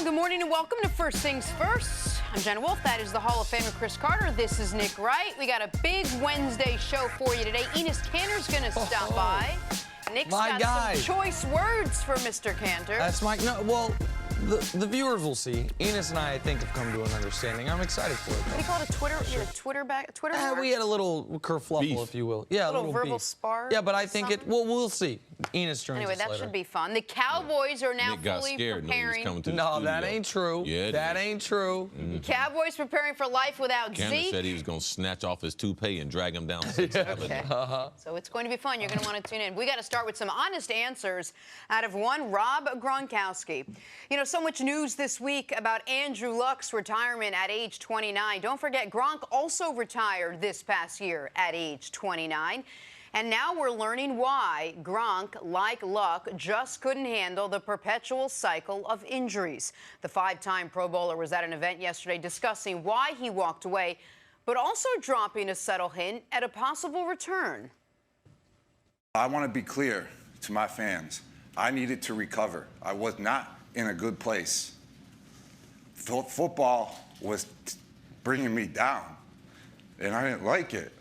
Good morning and welcome to First Things First. I'm Jenna Wolfe. That is the Hall of Famer Cris Carter. This is Nick Wright. We got a big Wednesday show for you today. Enes Kanter's going to stop by. Nick's got some choice words for Mr. Kanter. That's Mike. No, well, the viewers will see. Enes and I think, have come to an understanding. I'm excited for it. What do you call it? Twitter we had a little kerfluffle, if you will. Yeah, a little verbal spar. Yeah, but I think we'll see. Enes joins Anyway, that should be fun. The Cowboys are now fully preparing. No, that ain't true. Yeah, that ain't true. Cowboys preparing for life without Kanter Zeke. said he was going to snatch off his toupee and drag him down. Okay. So it's going to be fun. You're going to want to tune in. We got to start with some honest answers out of one Rob Gronkowski. You know, so much news this week about Andrew Luck's retirement at age 29. Don't forget, Gronk also retired this past year at age 29. And now we're learning why Gronk, like Luck, just couldn't handle the perpetual cycle of injuries. The five-time Pro Bowler was at an event yesterday discussing why he walked away, but also dropping a subtle hint at a possible return. I want to be clear to my fans. I needed to recover. I was not in a good place. Football was bringing me down, and I didn't like it.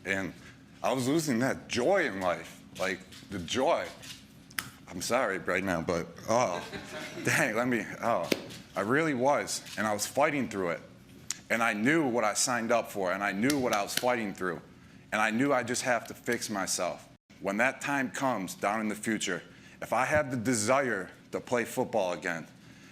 And I was losing that joy in life, like the joy. I'm sorry right now, but dang, I really was, and I was fighting through it. And I knew what I signed up for, and I knew what I was fighting through. And I knew I just have to fix myself. When that time comes down in the future, if I have the desire to play football again,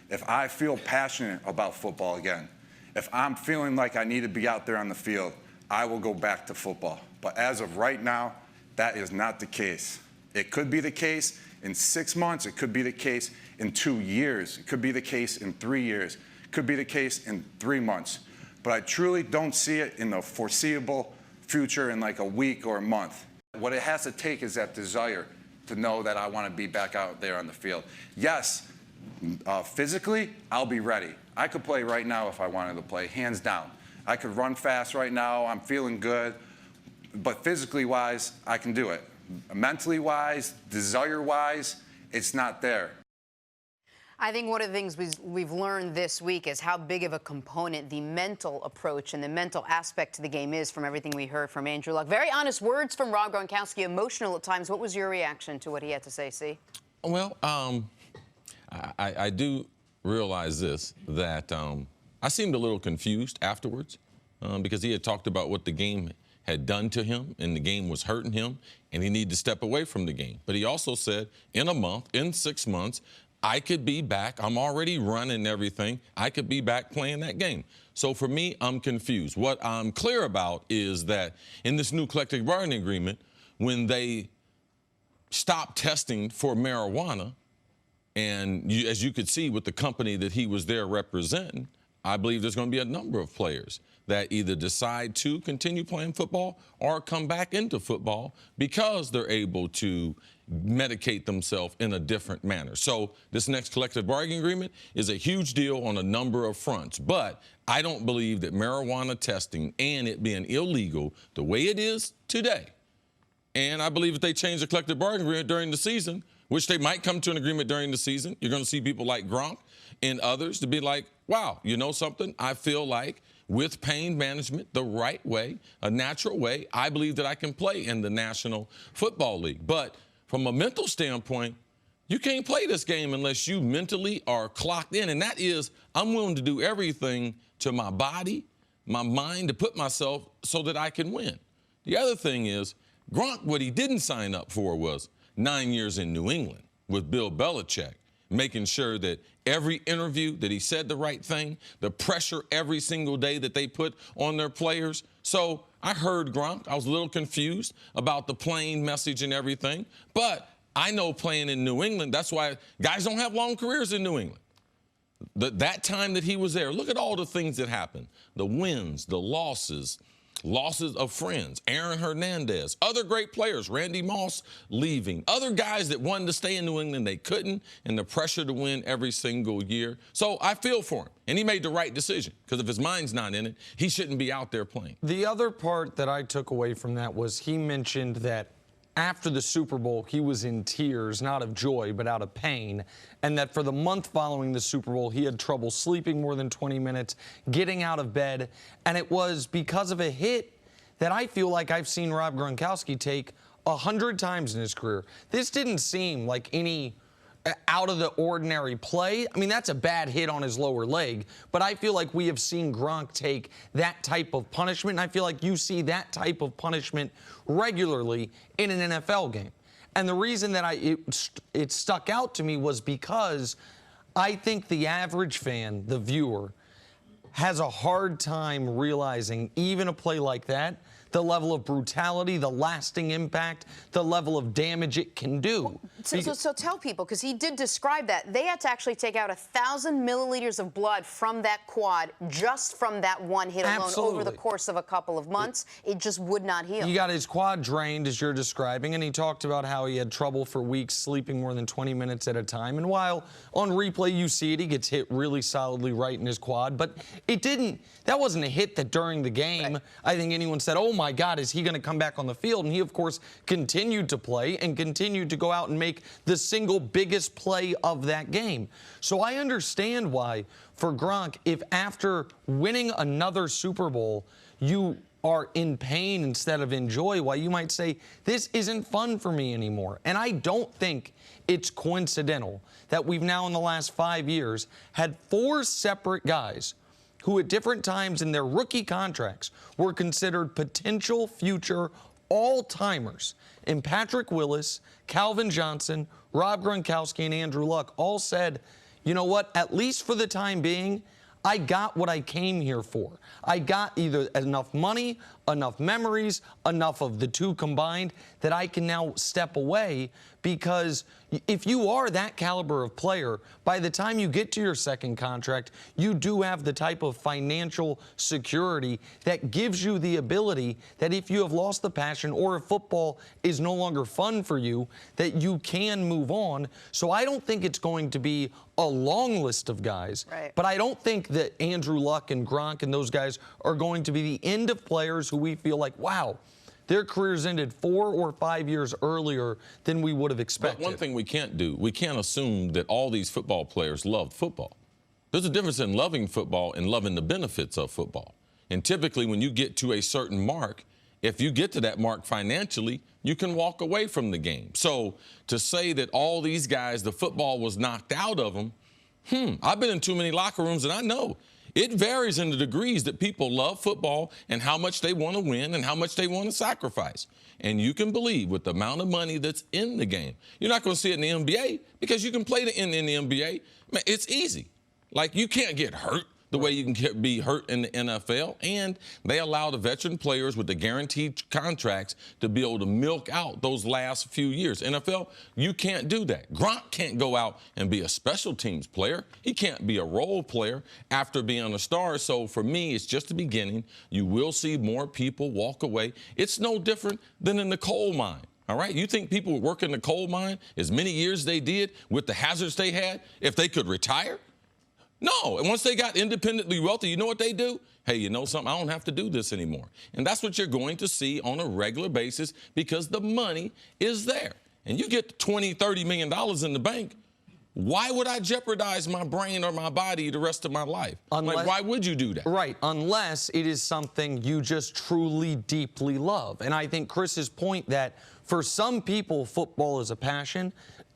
if I feel passionate about football again, if I'm feeling like I need to be out there on the field, I will go back to football. But as of right now, that is not the case. It could be the case in 6 months. It could be the case in 2 years. It could be the case in 3 years. It could be the case in 3 months. But I truly don't see it in the foreseeable future in like a week or a month. What it has to take is that desire to know that I want to be back out there on the field. Yes, physically, I'll be ready. I could play right now if I wanted to play, hands down. I could run fast right now. I'm feeling good. But physically-wise, I can do it. Mentally-wise, desire-wise, it's not there. I think one of the things we've learned this week is how big of a component the mental approach and the mental aspect to the game is from everything we heard from Andrew Luck. Very honest words from Rob Gronkowski, emotional at times. What was your reaction to what he had to say, C? Well, I do realize this, that I seemed a little confused afterwards because he had talked about what the game had done to him, and the game was hurting him, and he needed to step away from the game. But he also said, in a month, in 6 months, I could be back. I'm already running everything. I could be back playing that game. So for me, I'm confused. What I'm clear about is that in this new collective bargaining agreement, when they stopped testing for marijuana, and as you could see with the company that he was there representing, I believe there's going to be a number of players that either decide to continue playing football or come back into football because they're able to medicate themselves in a different manner. So this next collective bargaining agreement is a huge deal on a number of fronts. But I don't believe that marijuana testing and it being illegal the way it is today, and I believe if they change the collective bargaining agreement during the season, which they might come to an agreement during the season, you're going to see people like Gronk and others to be like, wow, you know something? I feel like with pain management the right way, a natural way, I believe that I can play in the National Football League. But from a mental standpoint, you can't play this game unless you mentally are clocked in. And that is, I'm willing to do everything to my body, my mind, to put myself so that I can win. The other thing is, Gronk, what he didn't sign up for was 9 years in New England with Bill Belichick, making sure that every interview that he said the right thing, the pressure every single day that they put on their players. So I heard Gronk. I was a little confused about the plain message and everything. But I know playing in New England, that's why guys don't have long careers in New England. That time that he was there, look at all the things that happened, the wins, the losses of friends, Aaron Hernandez, other great players, Randy Moss leaving, other guys that wanted to stay in New England, they couldn't, and the pressure to win every single year. So I feel for him, and he made the right decision, because if his mind's not in it, he shouldn't be out there playing. The other part that I took away from that was he mentioned that after the Super Bowl, he was in tears, not of joy, but out of pain, and that for the month following the Super Bowl, he had trouble sleeping more than 20 minutes, getting out of bed, and it was because of a hit that I feel like I've seen Rob Gronkowski take 100 times in his career. This didn't seem like any out-of-the-ordinary play. I mean, that's a bad hit on his lower leg, but I feel like we have seen Gronk take that type of punishment, and I feel like you see that type of punishment regularly in an NFL game. And the reason that it stuck out to me was because I think the average fan, the viewer, has a hard time realizing even a play like that, the level of brutality, the lasting impact, the level of damage it can do. So tell people, because he did describe that, they had to actually take out 1,000 milliliters of blood from that quad just from that one hit alone. Absolutely. Over the course of a couple of months. It just would not heal. He got his quad drained, as you're describing, and he talked about how he had trouble for weeks sleeping more than 20 minutes at a time. And while on replay you see it, he gets hit really solidly right in his quad, but that wasn't a hit that during the game, right, I think anyone said, oh my God, is he going to come back on the field? And he, of course, continued to play and continued to go out and make the single biggest play of that game. So I understand why, for Gronk, if after winning another Super Bowl, you are in pain instead of in joy, why you might say, this isn't fun for me anymore. And I don't think it's coincidental that we've now in the last 5 years had 4 separate guys who at different times in their rookie contracts were considered potential future all-timers. And Patrick Willis, Calvin Johnson, Rob Gronkowski, and Andrew Luck all said, you know what, at least for the time being, I got what I came here for. I got either enough money, enough memories, enough of the two combined that I can now step away, because if you are that caliber of player, by the time you get to your second contract, you do have the type of financial security that gives you the ability that if you have lost the passion or if football is no longer fun for you, that you can move on. So I don't think it's going to be a long list of guys, right, but I don't think that Andrew Luck and Gronk and those guys are going to be the end of players who we feel like, wow, their careers ended 4 or 5 years earlier than we would have expected. But one thing we can't do, we can't assume that all these football players loved football. There's a difference in loving football and loving the benefits of football. And typically when you get to a certain mark, if you get to that mark financially, you can walk away from the game. So to say that all these guys, the football was knocked out of them, I've been in too many locker rooms and I know. It varies in the degrees that people love football and how much they want to win and how much they want to sacrifice. And you can believe with the amount of money that's in the game, you're not going to see it in the NBA because you can play in the NBA. Man, it's easy. Like, you can't get hurt the way you can be hurt in the NFL. And they allow the veteran players with the guaranteed contracts to be able to milk out those last few years. NFL, you can't do that. Gronk can't go out and be a special teams player. He can't be a role player after being a star. So for me, it's just the beginning. You will see more people walk away. It's no different than in the coal mine. All right? You think people would work in the coal mine as many years they did with the hazards they had if they could retire? No. And once they got independently wealthy, you know what they do? Hey, you know something? I don't have to do this anymore. And that's what you're going to see on a regular basis because the money is there. And you get $20, $30 million in the bank. Why would I jeopardize my brain or my body the rest of my life? Why would you do that? Right, unless it is something you just truly, deeply love. And I think Chris's point that for some people, football is a passion,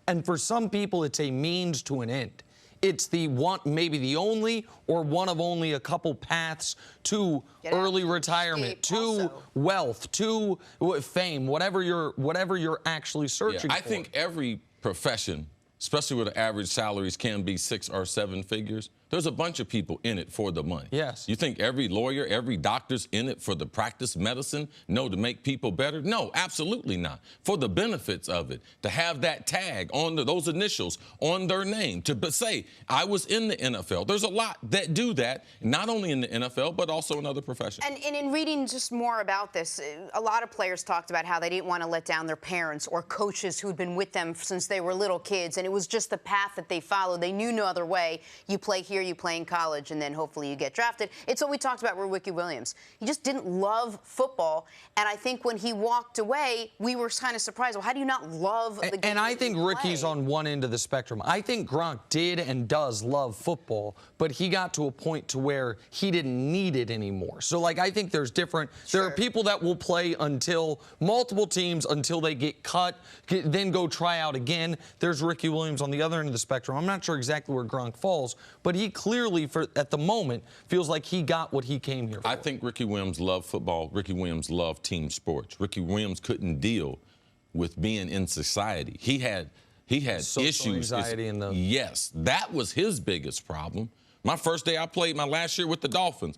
and for some people, it's a means to an end. It's the one, maybe the only or one of only a couple paths to early retirement, to wealth, to fame, whatever you're actually searching for. I think every profession, especially where the average salaries can be 6 or 7 figures, there's a bunch of people in it for the money. Yes. You think every lawyer, every doctor's in it for the practice medicine? No, to make people better? No, absolutely not. For the benefits of it, to have that tag on those initials on their name, to say, I was in the NFL. There's a lot that do that, not only in the NFL, but also in other professions. And in reading just more about this, a lot of players talked about how they didn't want to let down their parents or coaches who'd been with them since they were little kids, and it was just the path that they followed. They knew no other way. You play here, year, you play in college, and then hopefully you get drafted. It's what we talked about with Ricky Williams. He just didn't love football, and I think when he walked away, we were kind of surprised. Well, how do you not love the game? And I think Ricky's on one end of the spectrum. I think Gronk did and does love football, but he got to a point to where he didn't need it anymore. So, like, I think there's different. There are people that will play until multiple teams until they get cut, then go try out again. There's Ricky Williams on the other end of the spectrum. I'm not sure exactly where Gronk falls, but he clearly, at the moment, feels like he got what he came here for. I think Ricky Williams loved football. Ricky Williams loved team sports. Ricky Williams couldn't deal with being in society. He had Social issues. Anxiety Yes, that was his biggest problem. My first day I played my last year with the Dolphins,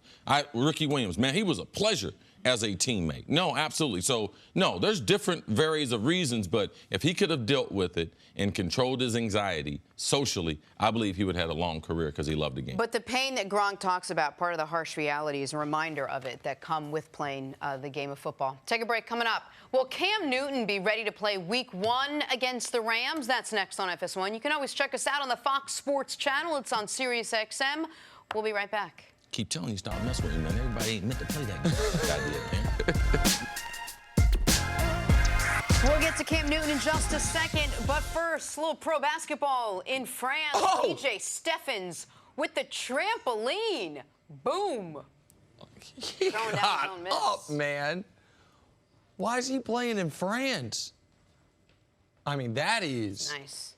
Ricky Williams, man, he was a pleasure as a teammate. No, absolutely. So, no, there's different varies of reasons, but if he could have dealt with it and controlled his anxiety socially, I believe he would have had a long career because he loved the game. But the pain that Gronk talks about, part of the harsh reality, is a reminder of it that come with playing the game of football. Take a break. Coming up, will Cam Newton be ready to play Week 1 against the Rams? That's next on FS1. You can always check us out on the Fox Sports channel. It's on Sirius XM. We'll be right back. Keep telling you, stop messing with me, man. Everybody ain't meant to play that game. We'll get to Cam Newton in just a second, but first, a little pro basketball in France. PJ Steffens with the trampoline. Boom. Throwing down, don't miss. Up, man. Why is he playing in France? I mean, that is nice.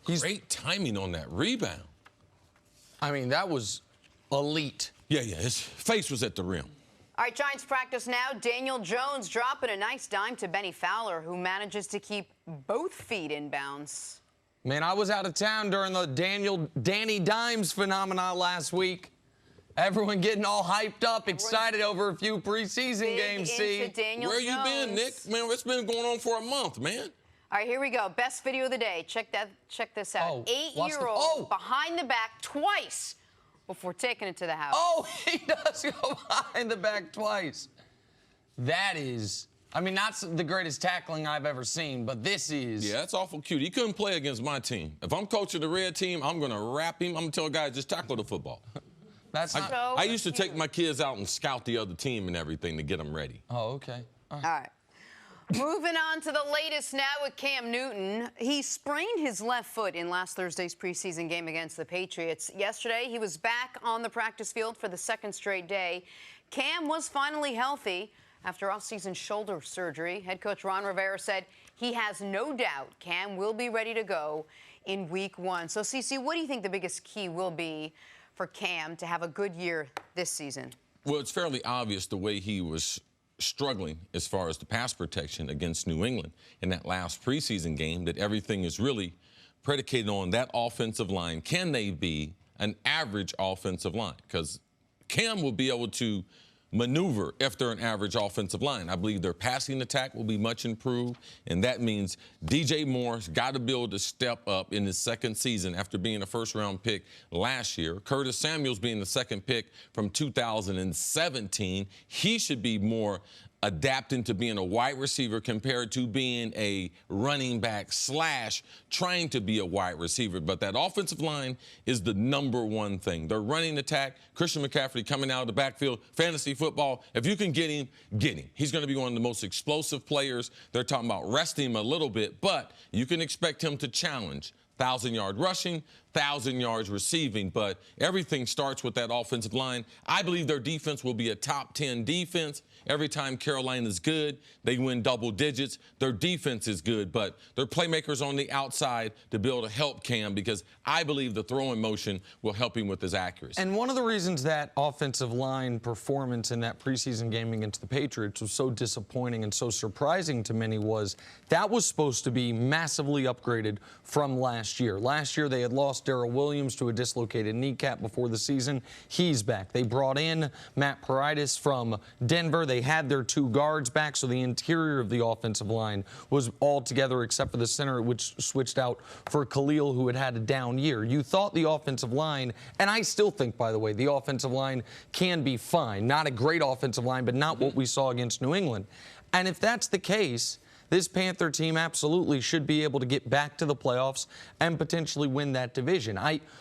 Great timing on that rebound. I mean, that was elite. Yeah, his face was at the rim. All right, Giants practice now. Daniel Jones dropping a nice dime to Benny Fowler, who manages to keep both feet in bounds. Man, I was out of town during the Danny Dimes phenomenon last week. Everyone getting all hyped up, excited over a few preseason games, see? Where you been, Nick? Man, it's been going on for a month, man. All right, here we go. Best video of the day. Check this out. 8-year-old behind the back twice before taking it to the house. Oh, he does go behind the back twice. That is, I mean, not the greatest tackling I've ever seen, but this is. Yeah, that's awful cute. He couldn't play against my team. If I'm coaching the red team, I'm going to wrap him. I'm going to tell guys, just tackle the football. That's not. I used to take my kids out and scout the other team and everything to get them ready. Oh, okay. All right. Moving on to the latest now with Cam Newton. He sprained his left foot in last Thursday's preseason game against the Patriots. Yesterday, he was back on the practice field for the second straight day. Cam was finally healthy after off-season shoulder surgery. Head coach Ron Rivera said he has no doubt Cam will be ready to go in Week 1. So, CeCe, what do you think the biggest key will be for Cam to have a good year this season? Well, it's fairly obvious the way he was struggling as far as the pass protection against New England in that last preseason game, that everything is really predicated on that offensive line. Can they be an average offensive line? Because Cam will be able to maneuver if they're an average offensive line. I believe their passing attack will be much improved, and that means DJ Moore's got to be able to step up in his second season after being a first-round pick last year. Curtis Samuel's being the second pick from 2017. He should be more adapting to being a wide receiver compared to being a running back / trying to be a wide receiver. But that offensive line is the number one thing. Their running attack, Christian McCaffrey coming out of the backfield, fantasy football, if you can get him, get him. He's going to be one of the most explosive players. They're talking about resting him a little bit, but you can expect him to challenge 1,000-yard rushing, 1,000 yards receiving, but everything starts with that offensive line. I believe their defense will be a top 10 defense. Every time Carolina's good, they win double digits. Their defense is good, but their playmakers on the outside to be able to help Cam, because I believe the throwing motion will help him with his accuracy. And one of the reasons that offensive line performance in that preseason game against the Patriots was so disappointing and so surprising to many was that was supposed to be massively upgraded from last year. Last year, they had lost Darrell Williams to a dislocated kneecap before the season. He's back. They brought in Matt Paradis from Denver. They had their two guards back, so the interior of the offensive line was all together except for the center, which switched out for Khalil, who had a down year. You thought the offensive line, and I still think, by the way, the offensive line can be fine. Not a great offensive line, but not what we saw against New England. And if that's the case, this Panther team absolutely should be able to get back to the playoffs and potentially win that division.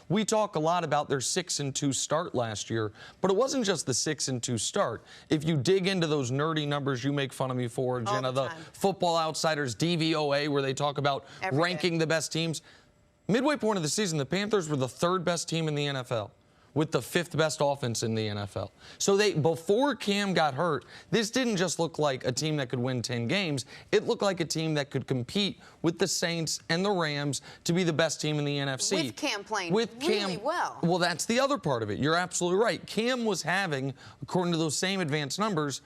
We talk a lot about their 6-2 start last year, but it wasn't just the 6-2 start. If you dig into those nerdy numbers you make fun of me for, Jenna, the Football Outsiders DVOA, where they talk about ranking the best teams, midway point of the season, the Panthers were the 3rd best team in the NFL, with the 5th best offense in the NFL. So before Cam got hurt, this didn't just look like a team that could win 10 games. It looked like a team that could compete with the Saints and the Rams to be the best team in the NFC. With Cam playing really well. Well, that's the other part of it. You're absolutely right. Cam was having, according to those same advanced numbers,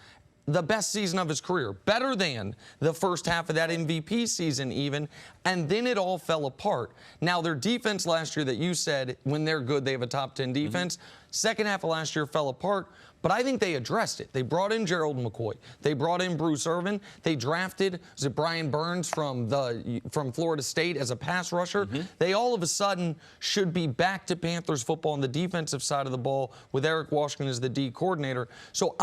the best season of his career, better than the first half of that MVP season even, and then it all fell apart. Now, their defense last year that you said, when they're good, they have a top 10 defense. Second half of last year fell apart, but I think they addressed it. They brought in Gerald McCoy. They brought in Bruce Irvin. They drafted Brian Burns from Florida State as a pass rusher. They all of a sudden should be back to Panthers football on the defensive side of the ball with Eric Washington as the D coordinator. So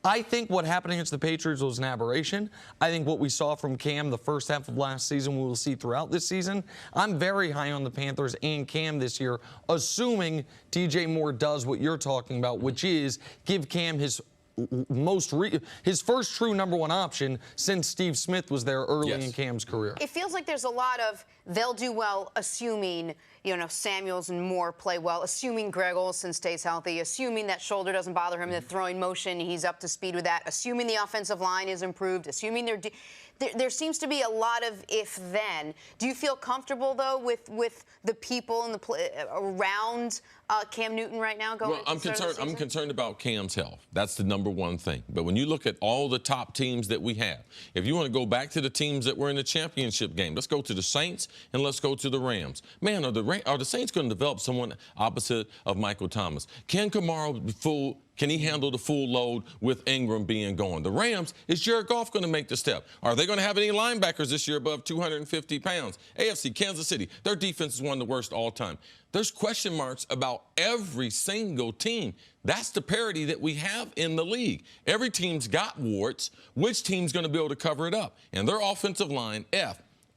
I think what happened against the Patriots was an aberration. I think what we saw from Cam the first half of last season, we will see throughout this season. I'm very high on the Panthers and Cam this year, assuming DJ Moore does what you're talking about, which is give Cam his first true number 1 option since Steve Smith was there early in Cam's career. It feels like there's a lot of they'll do well, assuming Samuels and Moore play well, assuming Greg Olsen stays healthy, assuming that shoulder doesn't bother him, the throwing motion, he's up to speed with that, assuming the offensive line is improved, assuming there seems to be a lot of if-then. Do you feel comfortable, though, with the people and around Cam Newton right now going into the start of the season? I'm concerned about Cam's health. That's the number 1 thing. But when you look at all the top teams that we have, if you want to go back to the teams that were in the championship game, let's go to the Saints and let's go to the Rams. Man, are the Saints going to develop someone opposite of Michael Thomas? Can Can he handle the full load with Ingram being gone? The Rams, is Jared Goff going to make the step? Are they going to have any linebackers this year above 250 pounds? AFC, Kansas City, their defense is one of the worst all time. There's question marks about every single team. That's the parity that we have in the league. Every team's got warts. Which team's going to be able to cover it up? And their offensive line,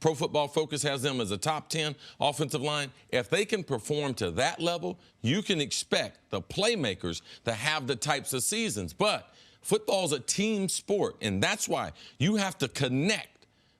Pro Football Focus has them as a top 10 offensive line. If they can perform to that level, you can expect the playmakers to have the types of seasons. But football's a team sport, and that's why you have to connect.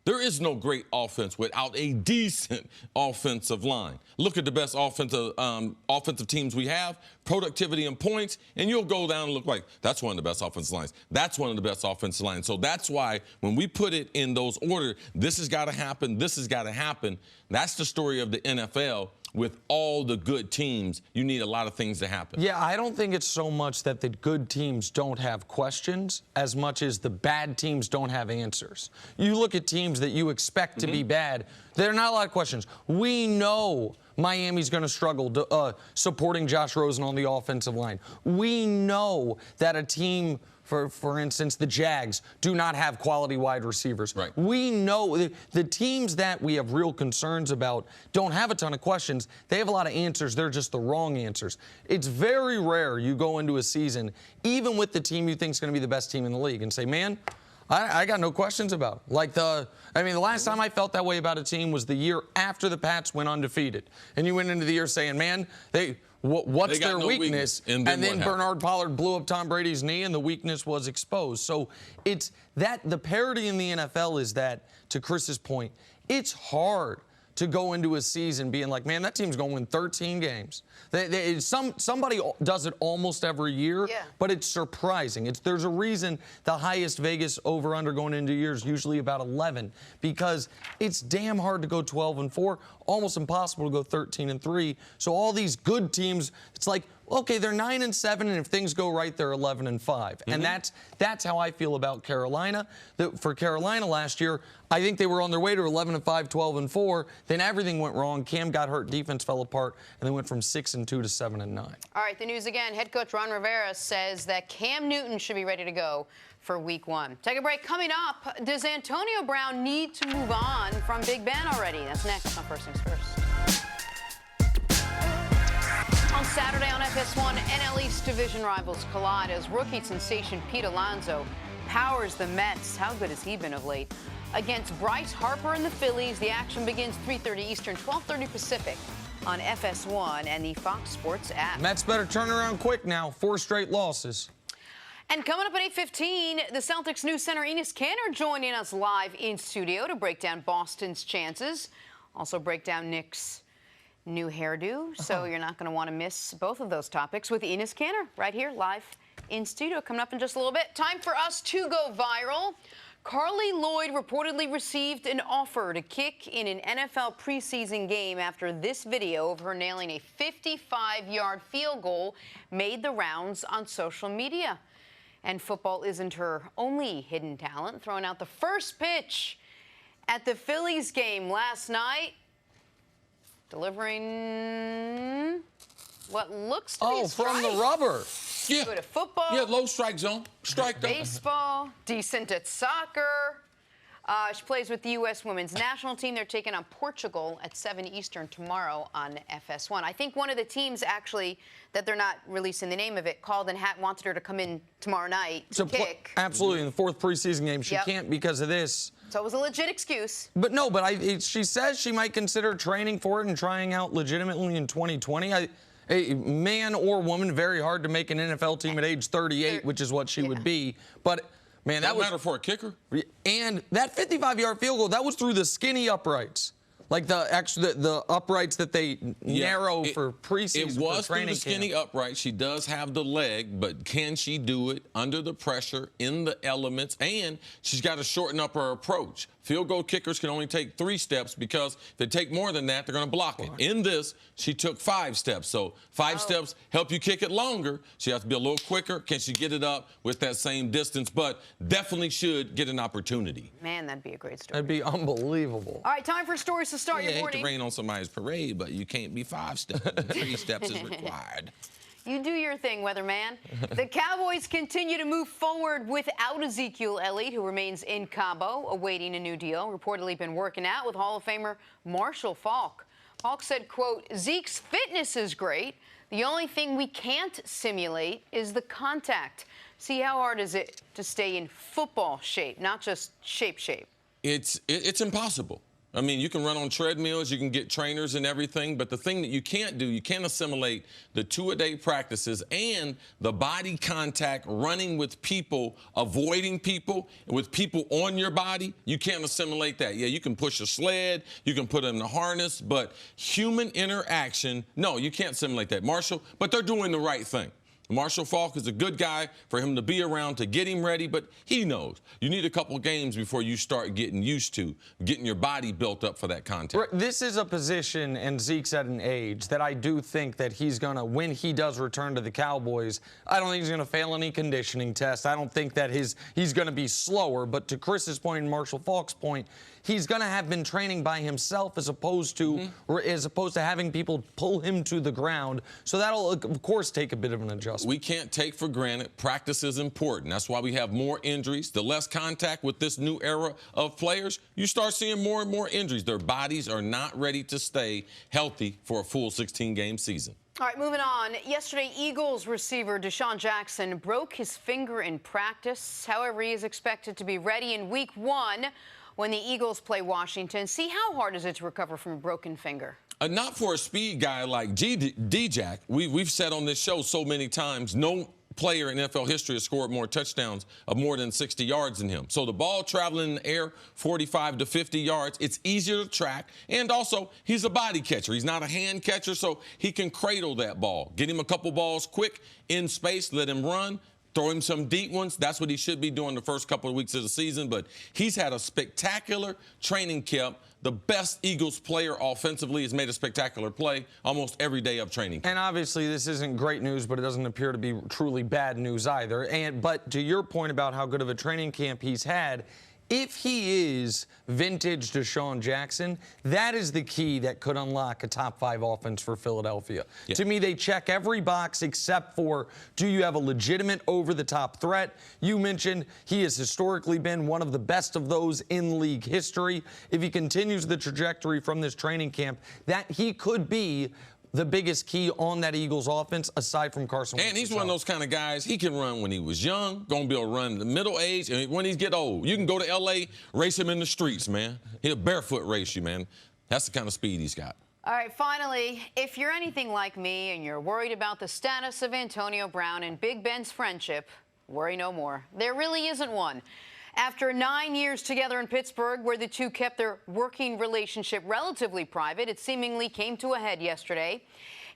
There is no great offense without a decent offensive line. Look at the best offensive teams we have, productivity and points, and you'll go down and look like that's one of the best offensive lines. That's one of the best offensive lines. So that's why when we put it in those order, this has got to happen, this has got to happen. That's the story of the NFL. With all the good teams, you need a lot of things to happen. Yeah, I don't think it's so much that the good teams don't have questions as much as the bad teams don't have answers. You look at teams that you expect to be bad, there are not a lot of questions. We know Miami's going to struggle supporting Josh Rosen on the offensive line. We know that a team, for instance, the Jags, do not have quality wide receivers. Right. We know the teams that we have real concerns about don't have a ton of questions. They have a lot of answers. They're just the wrong answers. It's very rare you go into a season, even with the team you think is going to be the best team in the league, and say, man, I got no questions about it. The last time I felt that way about a team was the year after the Pats went undefeated. And you went into the year saying, man, what's their weakness? And then Bernard Pollard blew up Tom Brady's knee, and the weakness was exposed. So it's that the parity in the NFL is that, to Chris's point, it's hard to go into a season being like, man, that team's going to win 13 games. Somebody does it almost every year, but it's surprising. There's a reason the highest Vegas over-under going into years is usually about 11, because it's damn hard to go 12-4, almost impossible to go 13-3. So all these good teams, it's like, okay, they're 9-7, and if things go right, they're 11-5. And that's how I feel about Carolina. For Carolina last year, I think they were on their way to 11-5, 12-4. Then everything went wrong. Cam got hurt, defense fell apart, and they went from 6-2 to 7-9. All right, the news again. Head coach Ron Rivera says that Cam Newton should be ready to go for Week 1. Take a break. Coming up, does Antonio Brown need to move on from Big Ben already? That's next on First Things First. On Saturday on FS1, NL East division rivals collide as rookie sensation Pete Alonso powers the Mets. How good has he been of late? against Bryce Harper and the Phillies. The action begins 3:30 Eastern, 12:30 Pacific on FS1 and the Fox Sports app. Mets better turn around quick now. 4 straight losses. And coming up at 8:15, the Celtics news center Enes Kanter joining us live in studio to break down Boston's chances. Also break down Nick's new hairdo. So you're not going to want to miss both of those topics with Enes Kanter right here live in studio. Coming up in just a little bit. Time for us to go viral. Carli Lloyd reportedly received an offer to kick in an NFL preseason game after this video of her nailing a 55-yard field goal made the rounds on social media. And football isn't her only hidden talent. Throwing out the first pitch at the Phillies game last night, delivering what looks to be a strike. From the rubber. Yeah. Good at football. Yeah, low strike zone. Strike them. Baseball, decent at soccer. She plays with the U.S. women's national team. They're taking on Portugal at 7 Eastern tomorrow on FS1. I think one of the teams, actually, that they're not releasing the name of it, called and wanted her to come in tomorrow night to kick. Absolutely. In the 4th preseason game, she Yep. can't because of this. So it was a legit excuse. But no, she says she might consider training for it and trying out legitimately in 2020. A man or woman, very hard to make an NFL team at age 38, which is what she would be. But, man, that Don't matter for a kicker. And that 55-yard field goal, that was through the skinny uprights. Like the uprights that they narrow for preseason. It was for through the skinny upright. She does have the leg, but can she do it under the pressure, in the elements? And she's got to shorten up her approach. Field goal kickers can only take 3 steps because if they take more than that, they're going to block it. In this, she took 5 steps. So 5 steps help you kick it longer. She has to be a little quicker. Can she get it up with that same distance? But definitely should get an opportunity. Man, that'd be a great story. That'd be unbelievable. All right, time for stories to start your I hate morning. to rain on somebody's parade, but you can't be 5 steps. 3 steps is required. You do your thing, weatherman. The Cowboys continue to move forward without Ezekiel Elliott, who remains in Cabo, awaiting a new deal. Reportedly been working out with Hall of Famer Marshall Faulk. Faulk said, quote, "Zeke's fitness is great. The only thing we can't simulate is the contact. See, how hard is it to stay in football shape, not just shape? It's impossible. I mean, you can run on treadmills, you can get trainers and everything, but the thing that you can't do, you can't assimilate the 2-a-day practices and the body contact, running with people, avoiding people, with people on your body. You can't assimilate that. Yeah, you can push a sled, you can put them in a harness, but human interaction, no, you can't simulate that. Marshall, but they're doing the right thing. Marshall Faulk is a good guy for him to be around to get him ready, but he knows you need a couple games before you start getting used to getting your body built up for that contact. This is a position, and Zeke's at an age that I do think that he's going to, when he does return to the Cowboys, I don't think he's going to fail any conditioning test. I don't think that he's going to be slower, but to Chris's point and Marshall Faulk's point, he's going to have been training by himself as opposed to having people pull him to the ground. So that'll, of course, take a bit of an adjustment. We can't take for granted. Practice is important. That's why we have more injuries. The less contact with this new era of players, you start seeing more and more injuries. Their bodies are not ready to stay healthy for a full 16-game season. All right, moving on. Yesterday, Eagles receiver Deshaun Jackson broke his finger in practice. However, he is expected to be ready in Week 1 when the Eagles play Washington. See, how hard is it to recover from a broken finger? Not for a speed guy like D-Jack. We've said on this show so many times, no player in NFL history has scored more touchdowns of more than 60 yards than him. So the ball traveling in the air 45 to 50 yards, it's easier to track. And also, he's a body catcher. He's not a hand catcher, so he can cradle that ball. Get him a couple balls quick in space, let him run. Throw him some deep ones. That's what he should be doing the first couple of weeks of the season. But he's had a spectacular training camp. The best Eagles player offensively has made a spectacular play almost every day of training camp. And obviously this isn't great news, but it doesn't appear to be truly bad news either. But to your point about how good of a training camp he's had, if he is vintage Deshaun Jackson, that is the key that could unlock a top 5 offense for Philadelphia. Yeah. To me, they check every box except for, do you have a legitimate over-the-top threat? You mentioned he has historically been one of the best of those in league history. If he continues the trajectory from this training camp, that he could be the biggest key on that Eagles offense aside from Carson Wentz. And he's one of those kind of guys, he can run when he was young, going to be able to run in the middle age, and when he get old. You can go to L.A., race him in the streets, man. He'll barefoot race you, man. That's the kind of speed he's got. All right, finally, if you're anything like me and you're worried about the status of Antonio Brown and Big Ben's friendship, worry no more. There really isn't one. After 9 years together in Pittsburgh, where the two kept their working relationship relatively private, it seemingly came to a head yesterday.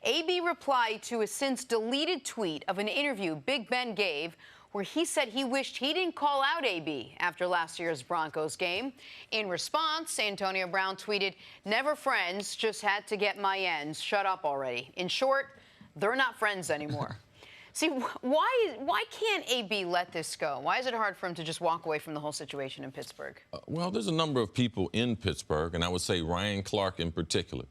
AB replied to a since-deleted tweet of an interview Big Ben gave where he said he wished he didn't call out AB after last year's Broncos game. In response, Antonio Brown tweeted, "Never friends, just had to get my ends. Shut up already." In short, they're not friends anymore. See, why can't AB let this go? Why is it hard for him to just walk away from the whole situation in Pittsburgh? Well, there's a number of people in Pittsburgh, and I would say Ryan Clark in particular.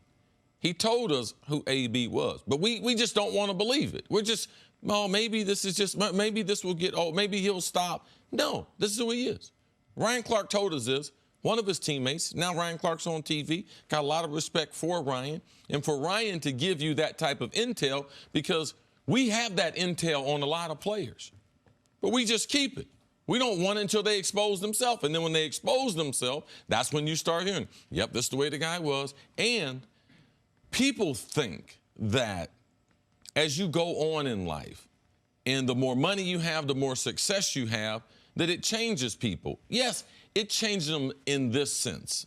He told us who AB was, but we just don't want to believe it. We're just, oh, maybe this is just, maybe this will get, oh, maybe he'll stop. No, this is who he is. Ryan Clark told us this. One of his teammates, now Ryan Clark's on TV, got a lot of respect for Ryan, and for Ryan to give you that type of intel, because we have that intel on a lot of players, but we just keep it. We don't want it until they expose themselves, and then when they expose themselves, that's when you start hearing, yep, this is the way the guy was. And people think that as you go on in life, and the more money you have, the more success you have, that it changes people. Yes, it changes them in this sense.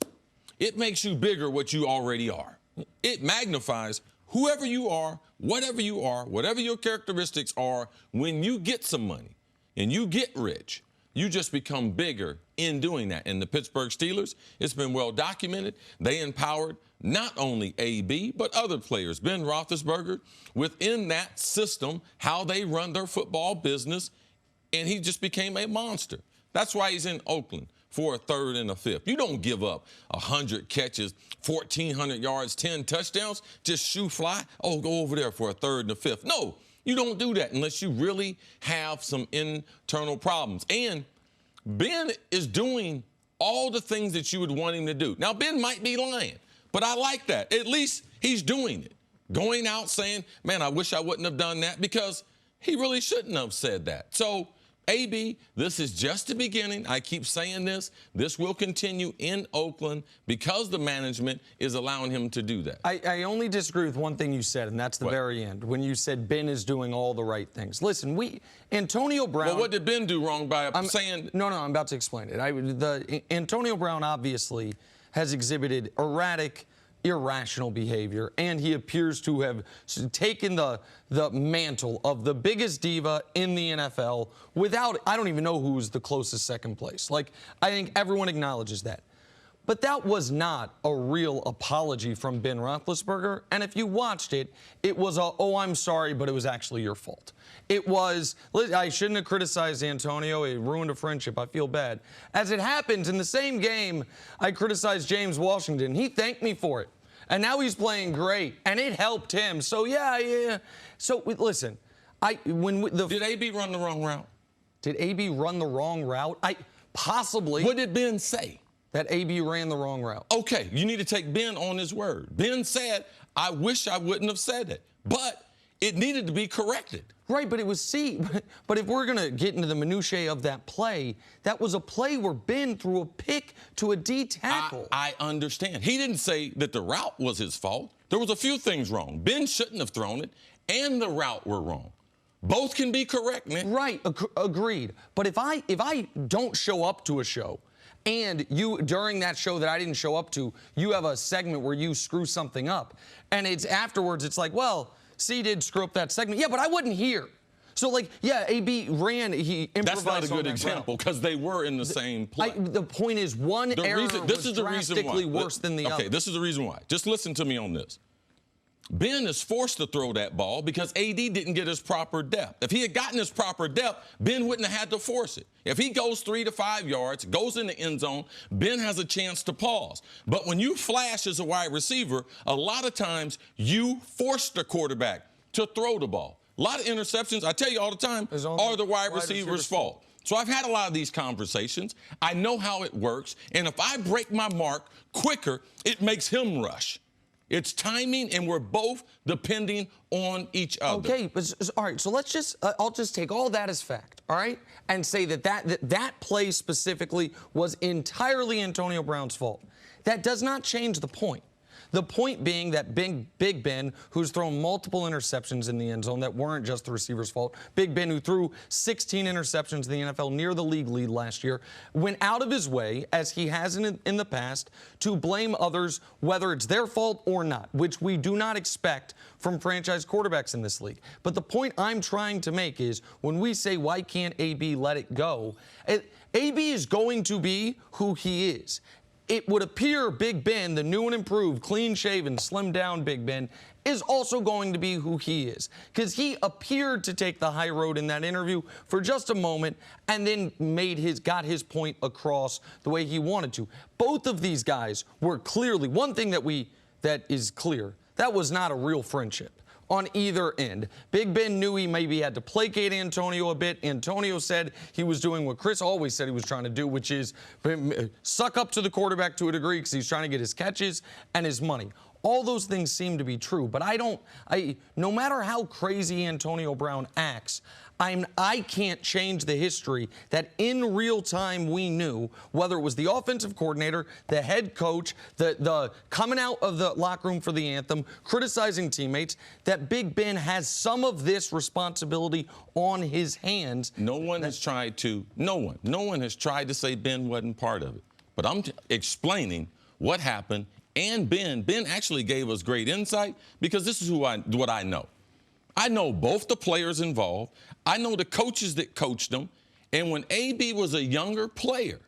It makes you bigger what you already are. It magnifies whoever you are, whatever your characteristics are. When you get some money and you get rich, you just become bigger in doing that. And the Pittsburgh Steelers, it's been well documented. They empowered not only AB, but other players. Ben Roethlisberger, within that system, how they run their football business, and he just became a monster. That's why he's in Oakland for a third and a fifth. You don't give up 100 catches, 1,400 yards, 10 touchdowns, just shoe fly. Oh, go over there for a third and a fifth. No, you don't do that unless you really have some internal problems. And Ben is doing all the things that you would want him to do. Now, Ben might be lying, but I like that. At least he's doing it. Going out saying, man, I wish I wouldn't have done that, because he really shouldn't have said that. So, AB, this is just the beginning. I keep saying this. This will continue in Oakland because the management is allowing him to do that. I only disagree with one thing you said, and that's the very end, when you said Ben is doing all the right things. Listen, Antonio Brown. Well, what did Ben do wrong by saying? No, I'm about to explain it. Antonio Brown obviously has exhibited erratic, irrational behavior, and he appears to have taken the mantle of the biggest diva in the NFL without, I don't even know who's the closest second place. Like, I think everyone acknowledges that. But that was not a real apology from Ben Roethlisberger, and if you watched it, it was a, oh, I'm sorry, but it was actually your fault. It was, I shouldn't have criticized Antonio. It ruined a friendship. I feel bad. As it happens, in the same game, I criticized James Washington. He thanked me for it. And now he's playing great, and it helped him. So, yeah. So, listen, did AB run the wrong route? Did AB run the wrong route? Possibly. What did Ben say? That AB ran the wrong route. Okay, you need to take Ben on his word. Ben said, I wish I wouldn't have said it, but it needed to be corrected. Right, but it was, but if we're going to get into the minutiae of that play, that was a play where Ben threw a pick to a D tackle. I understand. He didn't say that the route was his fault. There was a few things wrong. Ben shouldn't have thrown it, and the route were wrong. Both can be correct, man. Right, agreed. But if I don't show up to a show, and you, during that show that I didn't show up to, you have a segment where you screw something up, and it's afterwards, it's like, well, C did screw up that segment. Yeah, but I wasn't here. So, like, yeah, AB ran, he improvised. That's not a good example, because they were in the same play. The point is, one error was drastically worse than the other. Okay, this is the reason why. Just listen to me on this. Ben is forced to throw that ball because AD didn't get his proper depth. If he had gotten his proper depth, Ben wouldn't have had to force it. If he goes 3 to 5 yards, goes in the end zone, Ben has a chance to pause. But when you flash as a wide receiver, a lot of times you force the quarterback to throw the ball. A lot of interceptions, I tell you all the time, are the wide receiver's fault. So I've had a lot of these conversations. I know how it works. And if I break my mark quicker, it makes him rush. It's timing, and we're both depending on each other. Okay, but all right. So let's just I'll just take all that as fact, all right, and say that play specifically was entirely Antonio Brown's fault. That does not change the point. The point being that Big Ben, who's thrown multiple interceptions in the end zone that weren't just the receiver's fault, Big Ben, who threw 16 interceptions in the NFL, near the league lead last year, went out of his way, as he has in the past, to blame others, whether it's their fault or not, which we do not expect from franchise quarterbacks in this league. But the point I'm trying to make is, when we say, why can't AB let it go, AB is going to be who he is. It would appear Big Ben, the new and improved, clean-shaven, slimmed-down Big Ben, is also going to be who he is. Because he appeared to take the high road in that interview for just a moment and then got his point across the way he wanted to. Both of these guys were clearly, one thing that is clear, that was not a real friendship on either end. Big Ben knew he maybe had to placate Antonio a bit. Antonio said he was doing what Cris always said he was trying to do, which is suck up to the quarterback to a degree, because he's trying to get his catches and his money. All those things seem to be true, but no matter how crazy Antonio Brown acts, I can't change the history that in real time we knew, whether it was the offensive coordinator, the head coach, the coming out of the locker room for the anthem, criticizing teammates, that Big Ben has some of this responsibility on his hands. No one has tried to say Ben wasn't part of it. But I'm explaining what happened, and Ben actually gave us great insight, because this is what I know. I know both the players involved. I know the coaches that coached them. And when AB was a younger player,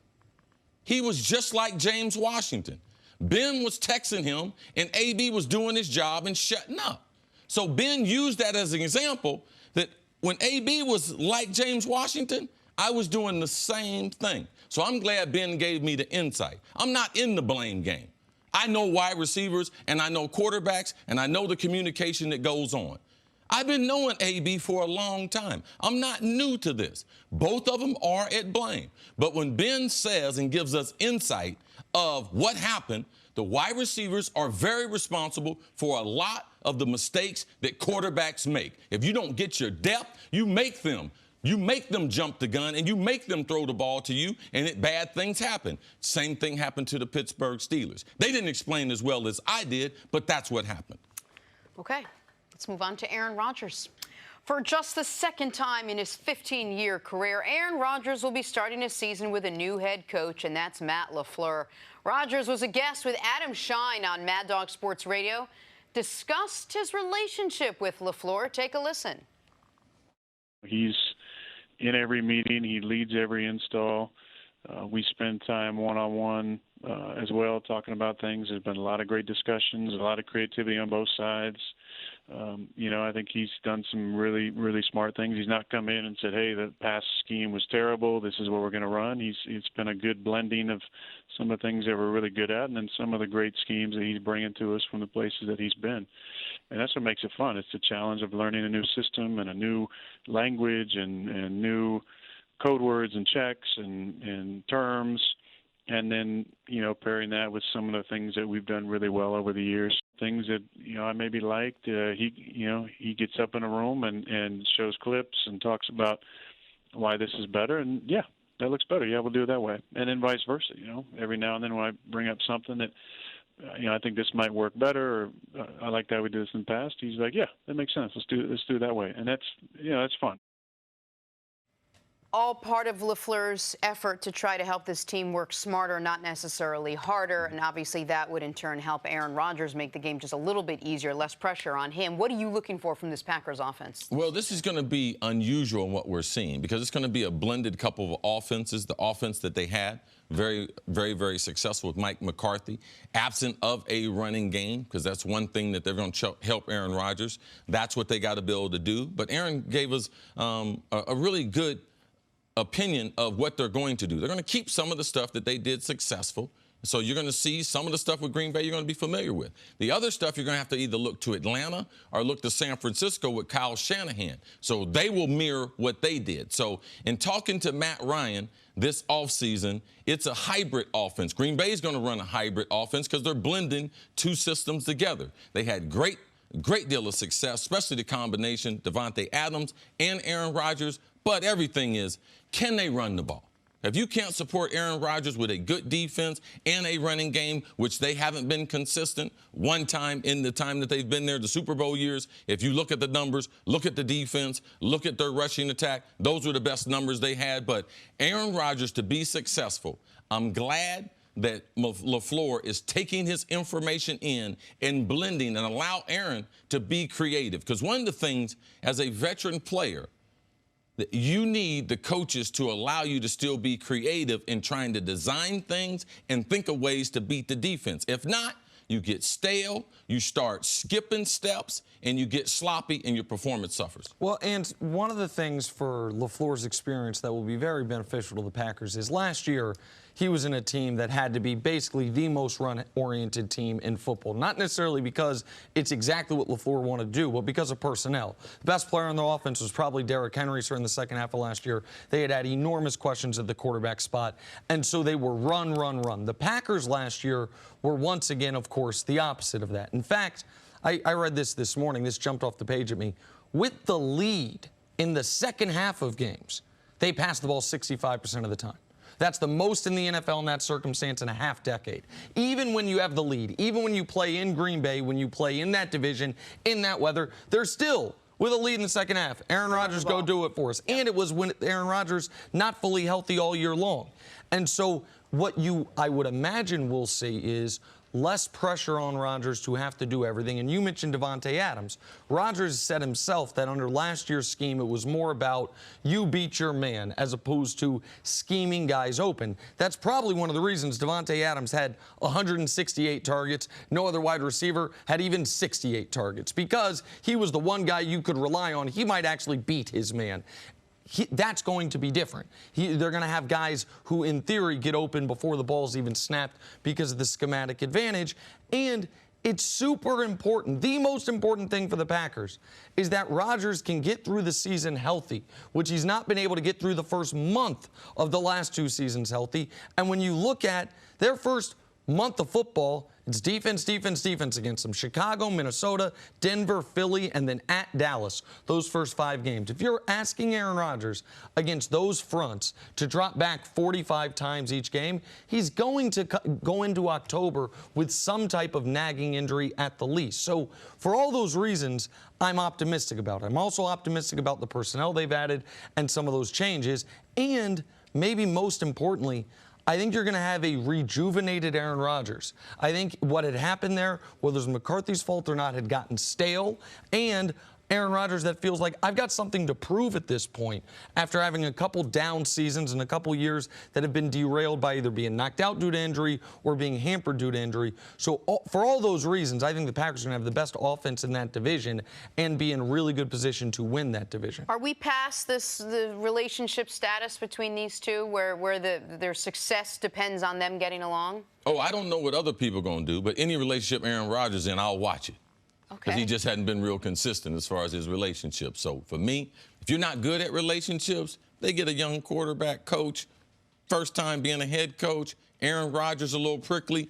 he was just like James Washington. Ben was texting him, and AB was doing his job and shutting up. So Ben used that as an example that when AB was like James Washington, I was doing the same thing. So I'm glad Ben gave me the insight. I'm not in the blame game. I know wide receivers, and I know quarterbacks, and I know the communication that goes on. I've been knowing AB for a long time. I'm not new to this. Both of them are at blame. But when Ben says and gives us insight of what happened, the wide receivers are very responsible for a lot of the mistakes that quarterbacks make. If you don't get your depth, you make them. You make them jump the gun, and you make them throw the ball to you, and bad things happen. Same thing happened to the Pittsburgh Steelers. They didn't explain as well as I did, but that's what happened. Okay. Let's move on to Aaron Rodgers. For just the second time in his 15-year career, Aaron Rodgers will be starting his season with a new head coach, and that's Matt LaFleur. Rodgers was a guest with Adam Shine on Mad Dog Sports Radio, discussed his relationship with LaFleur. Take a listen. He's in every meeting. He leads every install. We spend time one-on-one as well, talking about things. There's been a lot of great discussions, a lot of creativity on both sides. I think he's done some really, really smart things. He's not come in and said, hey, the pass scheme was terrible, this is what we're going to run. It's been a good blending of some of the things that we're really good at, and then some of the great schemes that he's bringing to us from the places that he's been. And that's what makes it fun. It's the challenge of learning a new system and a new language and new code words and checks and terms. And then, pairing that with some of the things that we've done really well over the years, things that, I maybe liked. He gets up in a room and shows clips and talks about why this is better. And, yeah, that looks better. Yeah, we'll do it that way. And then vice versa, Every now and then when I bring up something that, I think this might work better, or I like that we did this in the past, he's like, yeah, that makes sense. Let's do it that way. And that's, that's fun. All part of LaFleur's effort to try to help this team work smarter, not necessarily harder. And obviously that would in turn help Aaron Rodgers make the game just a little bit easier, less pressure on him. What are you looking for from this Packers offense? Well, this is going to be unusual in what we're seeing, because it's going to be a blended couple of offenses. The offense that they had, very, very, very successful with Mike McCarthy, absent of a running game, because that's one thing that they're going to help Aaron Rodgers. That's what they got to be able to do. But Aaron gave us a really good opinion of what they're going to do. They're going to keep some of the stuff that they did successful. So you're going to see some of the stuff with Green Bay you're going to be familiar with. The other stuff you're going to have to either look to Atlanta or look to San Francisco with Kyle Shanahan. So they will mirror what they did. So in talking to Matt Ryan this offseason, it's a hybrid offense. Green Bay is going to run a hybrid offense because they're blending two systems together. They had great deal of success, especially the combination, Devontae Adams and Aaron Rodgers. But everything is, can they run the ball? If you can't support Aaron Rodgers with a good defense and a running game, which they haven't been consistent one time in the time that they've been there, the Super Bowl years, if you look at the numbers, look at the defense, look at their rushing attack, those were the best numbers they had. But Aaron Rodgers, to be successful, I'm glad that LaFleur is taking his information in and blending and allow Aaron to be creative. Because one of the things, as a veteran player, that you need the coaches to allow you to still be creative in trying to design things and think of ways to beat the defense. If not, you get stale, you start skipping steps, and you get sloppy and your performance suffers. Well, and one of the things for LaFleur's experience that will be very beneficial to the Packers is last year he was in a team that had to be basically the most run-oriented team in football. Not necessarily because it's exactly what LaFleur wanted to do, but because of personnel. The best player on the offense was probably Derrick Henry, so in the second half of last year. They had enormous questions at the quarterback spot, and so they were run, run, run. The Packers last year were once again, of course, the opposite of that. In fact, I read this morning. This jumped off the page at me. With the lead in the second half of games, they passed the ball 65% of the time. That's the most in the NFL in that circumstance in a half decade. Even when you have the lead, even when you play in Green Bay, when you play in that division, in that weather, they're still with a lead in the second half. Aaron Rodgers, go do it for us. And it was when Aaron Rodgers not fully healthy all year long. And so what I would imagine we'll see is less pressure on Rodgers to have to do everything. And you mentioned Devontae Adams. Rodgers said himself that under last year's scheme, it was more about you beat your man as opposed to scheming guys open. That's probably one of the reasons Devontae Adams had 168 targets. No other wide receiver had even 68 targets because he was the one guy you could rely on. He might actually beat his man. That's going to be different. They're going to have guys who, in theory, get open before the ball's even snapped because of the schematic advantage. And it's super important. The most important thing for the Packers is that Rodgers can get through the season healthy, which he's not been able to get through the first month of the last two seasons healthy. And when you look at their first month of football, it's defense, defense, defense against them. Chicago, Minnesota, Denver, Philly, and then at Dallas, those first 5 games. If you're asking Aaron Rodgers against those fronts to drop back 45 times each game, he's going to go into October with some type of nagging injury at the least. So for all those reasons, I'm optimistic about it. I'm also optimistic about the personnel they've added and some of those changes. And maybe most importantly, I think you're going to have a rejuvenated Aaron Rodgers. I think what had happened there, whether it was McCarthy's fault or not, had gotten stale. And Aaron Rodgers that feels like I've got something to prove at this point after having a couple down seasons and a couple years that have been derailed by either being knocked out due to injury or being hampered due to injury. So for all those reasons, I think the Packers are going to have the best offense in that division and be in really good position to win that division. Are we past the relationship status between these two where their success depends on them getting along? Oh, I don't know what other people are going to do, but any relationship Aaron Rodgers in, I'll watch it. Because he just hadn't been real consistent as far as his relationships. So for me, if you're not good at relationships, they get a young quarterback coach, first time being a head coach, Aaron Rodgers a little prickly.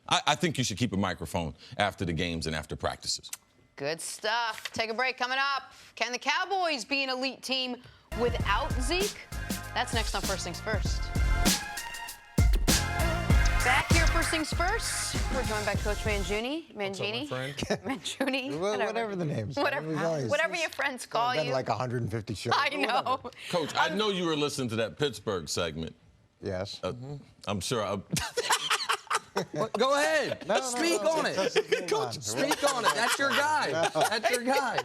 I think you should keep a microphone after the games and after practices. Good stuff. Take a break. Coming up, can the Cowboys be an elite team without Zeke? That's next on First Things First. Back here, First Things First. We're joined by Coach Mangini. Mangini. Whatever the names. Whatever your friends call you. Like 150 shows. I know. Coach, I know you were listening to that Pittsburgh segment. Yes. I'm sure. Go ahead. Speak on it. Coach, speak on it. That's your guy. That's your guy.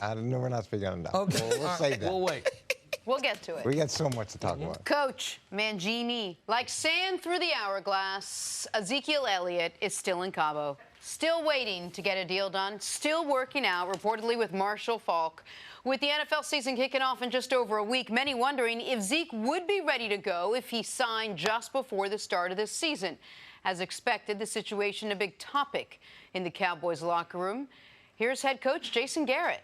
I don't know. We're not speaking on that. Okay. We'll save that. We'll wait. We'll get to it. We got so much to talk about. Coach Mangini, like sand through the hourglass, Ezekiel Elliott is still in Cabo. still waiting to get a deal done, still working out, reportedly with Marshall Faulk. With the NFL season kicking off in just over a week, many wondering if Zeke would be ready to go if he signed just before the start of this season. As expected, the situation a big topic in the Cowboys locker room. Here's head coach Jason Garrett.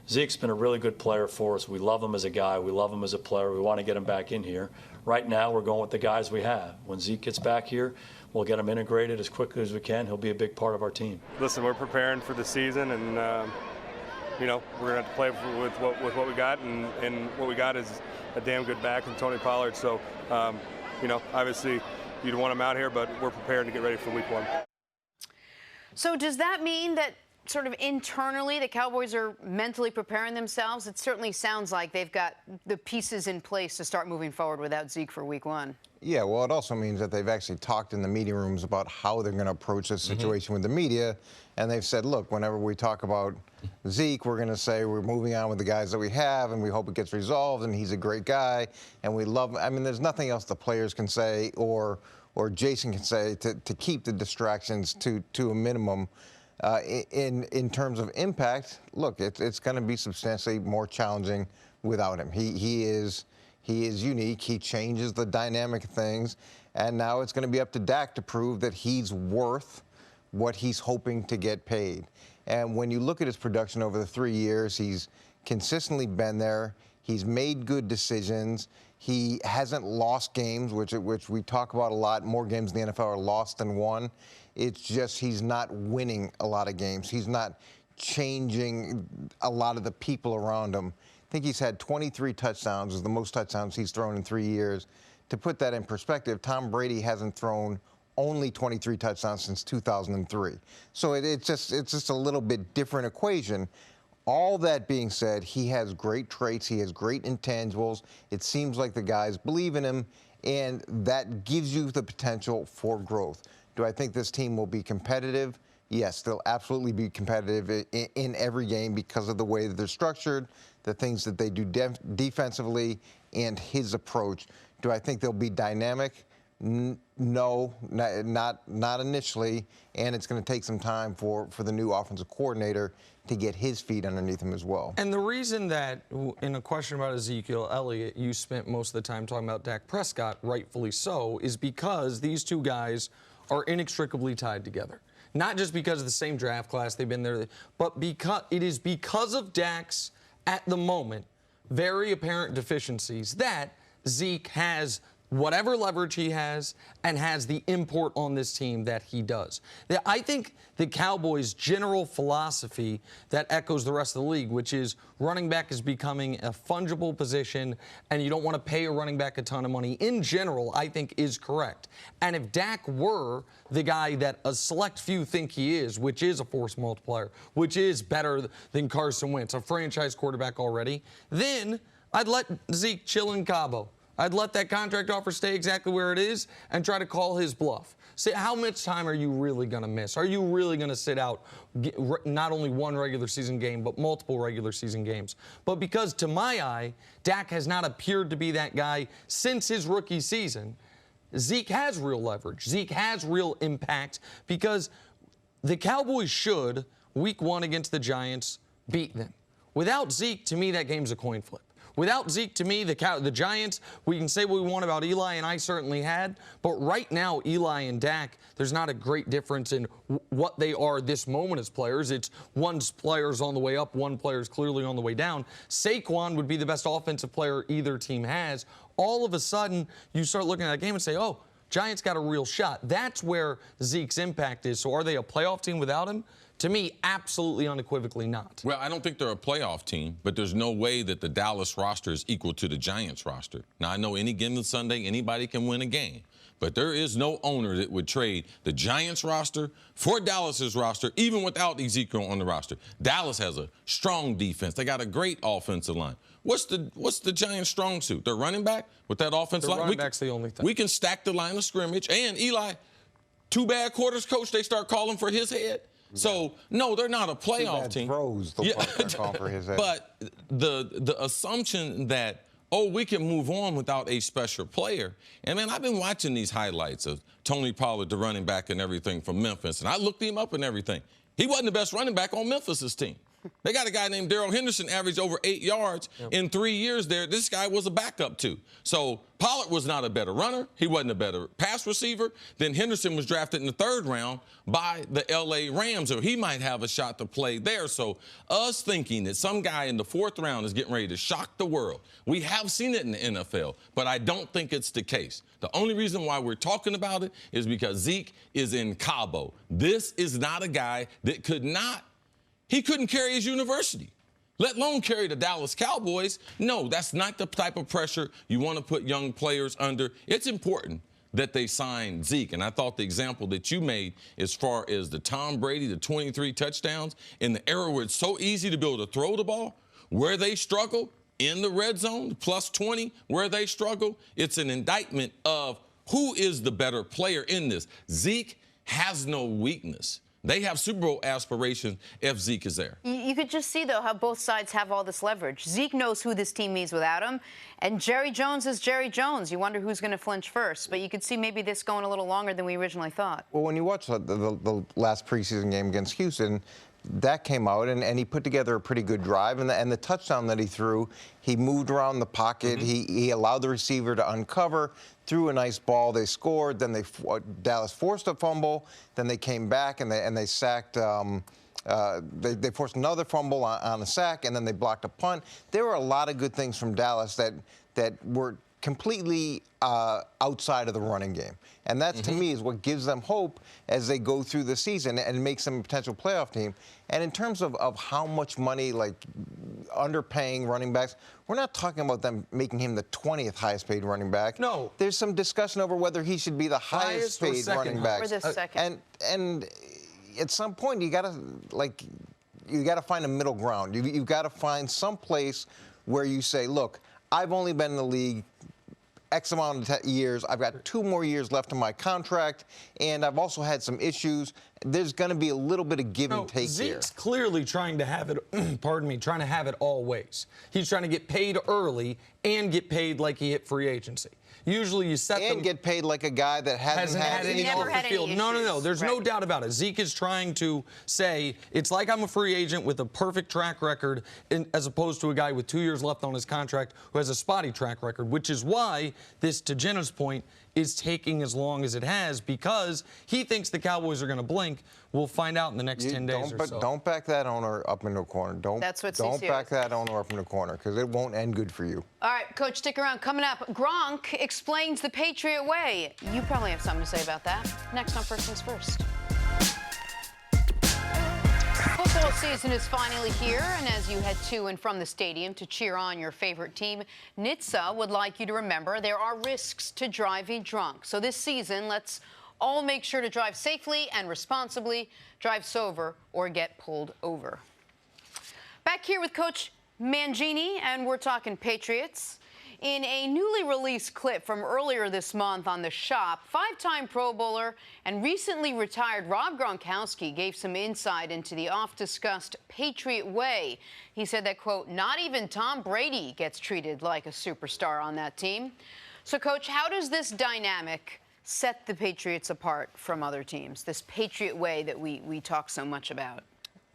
Zeke's been a really good player for us. We love him as a guy. We love him as a player. We want to get him back in here. Right now, we're going with the guys we have. When Zeke gets back here, we'll get him integrated as quickly as we can. He'll be a big part of our team. Listen, we're preparing for the season, and you know, we're going to have to play with what we got, and what we got is a damn good back in Tony Pollard. So, you know, obviously you'd want him out here, but we're prepared to get ready for week 1. So does that mean that sort of internally the Cowboys are mentally preparing themselves? It certainly sounds like they've got the pieces in place to start moving forward without Zeke for week 1. Yeah, well, it also means that they've actually talked in the meeting rooms about how they're going to approach this situation with the media. And they've said, look, whenever we talk about Zeke, we're going to say we're moving on with the guys that we have, and we hope it gets resolved, and he's a great guy, and we love him. I mean, there's nothing else the players can say or Jason can say to keep the distractions to a minimum. In terms of impact, look, it's going to be substantially more challenging without him. He is unique. He changes the dynamic of things, and now it's going to be up to Dak to prove that he's worth what he's hoping to get paid. And when you look at his production over the 3 years, he's consistently been there. He's made good decisions. He hasn't lost games, which we talk about a lot. More games in the NFL are lost than won. It's just he's not winning a lot of games. He's not changing a lot of the people around him. I think he's had 23 touchdowns, is the most touchdowns he's thrown in 3 years. To put that in perspective, Tom Brady hasn't thrown only 23 touchdowns since 2003. So it's just a little bit different equation. All that being said, he has great traits. He has great intangibles. It seems like the guys believe in him, and that gives you the potential for growth. Do I think this team will be competitive? Yes, they'll absolutely be competitive in every game because of the way that they're structured, the things that they do defensively, and his approach. Do I think they'll be dynamic? No, not initially, and it's going to take some time for the new offensive coordinator to get his feet underneath him as well. And the reason that, in a question about Ezekiel Elliott, you spent most of the time talking about Dak Prescott, rightfully so, is because these two guys are inextricably tied together. Not just because of the same draft class, they've been there, but because of Dak's, at the moment, very apparent deficiencies that Zeke has whatever leverage he has and has the import on this team that he does. I think the Cowboys' general philosophy that echoes the rest of the league, which is running back is becoming a fungible position and you don't want to pay a running back a ton of money, in general, I think is correct. And if Dak were the guy that a select few think he is, which is a force multiplier, which is better than Carson Wentz, a franchise quarterback already, then I'd let Zeke chill in Cabo. I'd let that contract offer stay exactly where it is and try to call his bluff. See, how much time are you really going to miss? Are you really going to sit out not only one regular season game, but multiple regular season games? But because, to my eye, Dak has not appeared to be that guy since his rookie season, Zeke has real leverage. Zeke has real impact because the Cowboys should, week 1 against the Giants, beat them. Without Zeke, to me, that game's a coin flip. Without Zeke, to me, the Giants, we can say what we want about Eli, and I certainly had, but right now, Eli and Dak, there's not a great difference in what they are this moment as players. It's one player's on the way up, one player's clearly on the way down. Saquon would be the best offensive player either team has. All of a sudden, you start looking at that game and say, oh, Giants got a real shot. That's where Zeke's impact is. So are they a playoff team without him? To me, absolutely unequivocally not. Well, I don't think they're a playoff team, but there's no way that the Dallas roster is equal to the Giants roster. Now, I know any given Sunday, anybody can win a game, but there is no owner that would trade the Giants roster for Dallas's roster, even without Ezekiel on the roster. Dallas has a strong defense. They got a great offensive line. What's the Giants' strong suit? Their running back with that offensive line? Running back's the only thing. We can stack the line of scrimmage, and Eli, 2 bad quarters, coach, they start calling for his head. So, no, they're not a playoff team. Throws the calling for his head. But the assumption that oh, we can move on without a special player. And, man, I've been watching these highlights of Tony Pollard, the running back and everything from Memphis, and I looked him up and everything. He wasn't the best running back on Memphis's team. They got a guy named Darrell Henderson, averaged over 8 yards in 3 years there. This guy was a backup, too. So Pollard was not a better runner. He wasn't a better pass receiver. Then Henderson was drafted in the 3rd round by the L.A. Rams, or he might have a shot to play there. So us thinking that some guy in the 4th round is getting ready to shock the world, we have seen it in the NFL, but I don't think it's the case. The only reason why we're talking about it is because Zeke is in Cabo. This is not a guy that he couldn't carry his university, let alone carry the Dallas Cowboys. No, that's not the type of pressure you want to put young players under. It's important that they sign Zeke. And I thought the example that you made as far as the Tom Brady, the 23 touchdowns, in the era where it's so easy to be able to throw the ball, where they struggle in the red zone, plus 20, where they struggle, it's an indictment of who is the better player in this. Zeke has no weakness. They have Super Bowl aspirations if Zeke is there. You could just see, though, how both sides have all this leverage. Zeke knows who this team needs without him, and Jerry Jones is Jerry Jones. You wonder who's going to flinch first. But you could see maybe this going a little longer than we originally thought. Well, when you watch the last preseason game against Houston, that came out, and he put together a pretty good drive. And the touchdown that he threw, he moved around the pocket. He allowed the receiver to uncover, threw a nice ball. They scored. Then Dallas forced a fumble. Then they came back, and they sacked. They forced another fumble on a sack, and then they blocked a punt. There were a lot of good things from Dallas that were completely outside of the running game. And that, to me, is what gives them hope as they go through the season and makes them a potential playoff team. And in terms of how much money, like underpaying running backs, we're not talking about them making him the 20th highest paid running back. No. There's some discussion over whether he should be the highest paid running back. Or the second. And at some point, you gotta find a middle ground. You've got to find some place where you say, look, I've only been in the league X amount of years. I've got 2 more years left on my contract, and I've also had some issues. There's going to be a little bit of give and take here. Zeke's clearly trying to have it, trying to have it all ways. He's trying to get paid early and get paid like he hit free agency. Usually you set them... And get paid like a guy that hasn't had any off off the field. No. There's no doubt about it. Zeke is trying to say, it's like I'm a free agent with a perfect track record as opposed to a guy with 2 years left on his contract who has a spotty track record, which is why this, to Jenna's point, is taking as long as it has because he thinks the Cowboys are going to blink. We'll find out in the next 10 days or so. Don't back that owner up into a corner. Don't back that owner up in a corner because it won't end good for you. All right, Coach, stick around. Coming up, Gronk explains the Patriot way. You probably have something to say about that. Next on First Things First. Football season is finally here, and as you head to and from the stadium to cheer on your favorite team, NHTSA would like you to remember there are risks to driving drunk. So this season, let's all make sure to drive safely and responsibly, drive sober, or get pulled over. Back here with Coach Mangini, and we're talking Patriots. In a newly released clip from earlier this month on The Shop, 5-time Pro Bowler and recently retired Rob Gronkowski gave some insight into the oft-discussed Patriot way. He said that, quote, not even Tom Brady gets treated like a superstar on that team. So, Coach, how does this dynamic set the Patriots apart from other teams, this Patriot way that we talk so much about?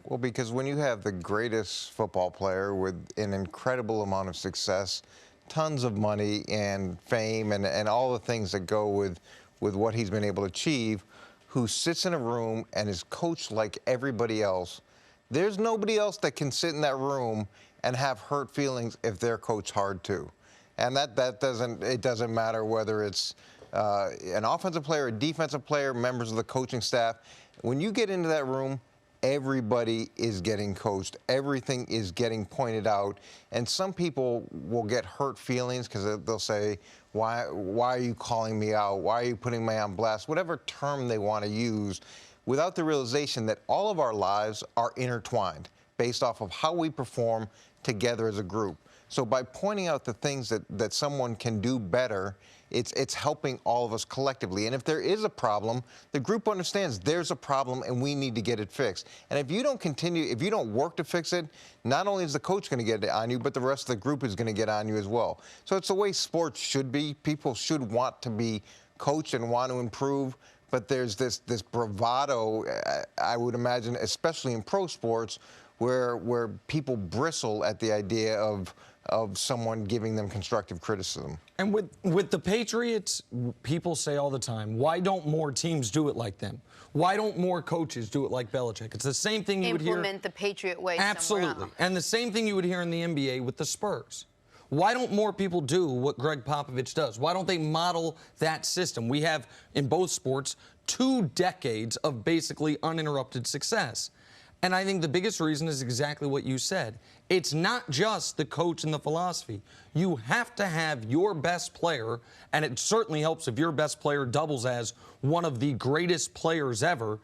Well, because when you have the greatest football player with an incredible amount of success, tons of money and fame and all the things that go with what he's been able to achieve, who sits in a room and is coached like everybody else, there's nobody else that can sit in that room and have hurt feelings if they're coached hard too. And it doesn't matter whether it's an offensive player, a defensive player, members of the coaching staff. When you get into that room, everybody is getting coached. Everything is getting pointed out. And some people will get hurt feelings because they'll say, why are you calling me out? Why are you putting me on blast? Whatever term they want to use, without the realization that all of our lives are intertwined based off of how we perform together as a group. So by pointing out the things that someone can do better It's helping all of us collectively. And if there is a problem, the group understands there's a problem and we need to get it fixed. And if you don't work to fix it, not only is the coach going to get on you, but the rest of the group is going to get on you as well. So it's the way sports should be. People should want to be coached and want to improve. But there's this bravado, I would imagine, especially in pro sports, where people bristle at the idea of someone giving them constructive criticism. And with the Patriots, people say all the time, why don't more teams do it like them? Why don't more coaches do it like Belichick? It's the same thing you would hear. Implement the Patriot way. Absolutely. And the same thing you would hear in the NBA with the Spurs. Why don't more people do what Greg Popovich does? Why don't they model that system? We have, in both sports, 2 decades of basically uninterrupted success. And I think the biggest reason is exactly what you said. It's not just the coach and the philosophy. You have to have your best player, and it certainly helps if your best player doubles as one of the greatest players ever,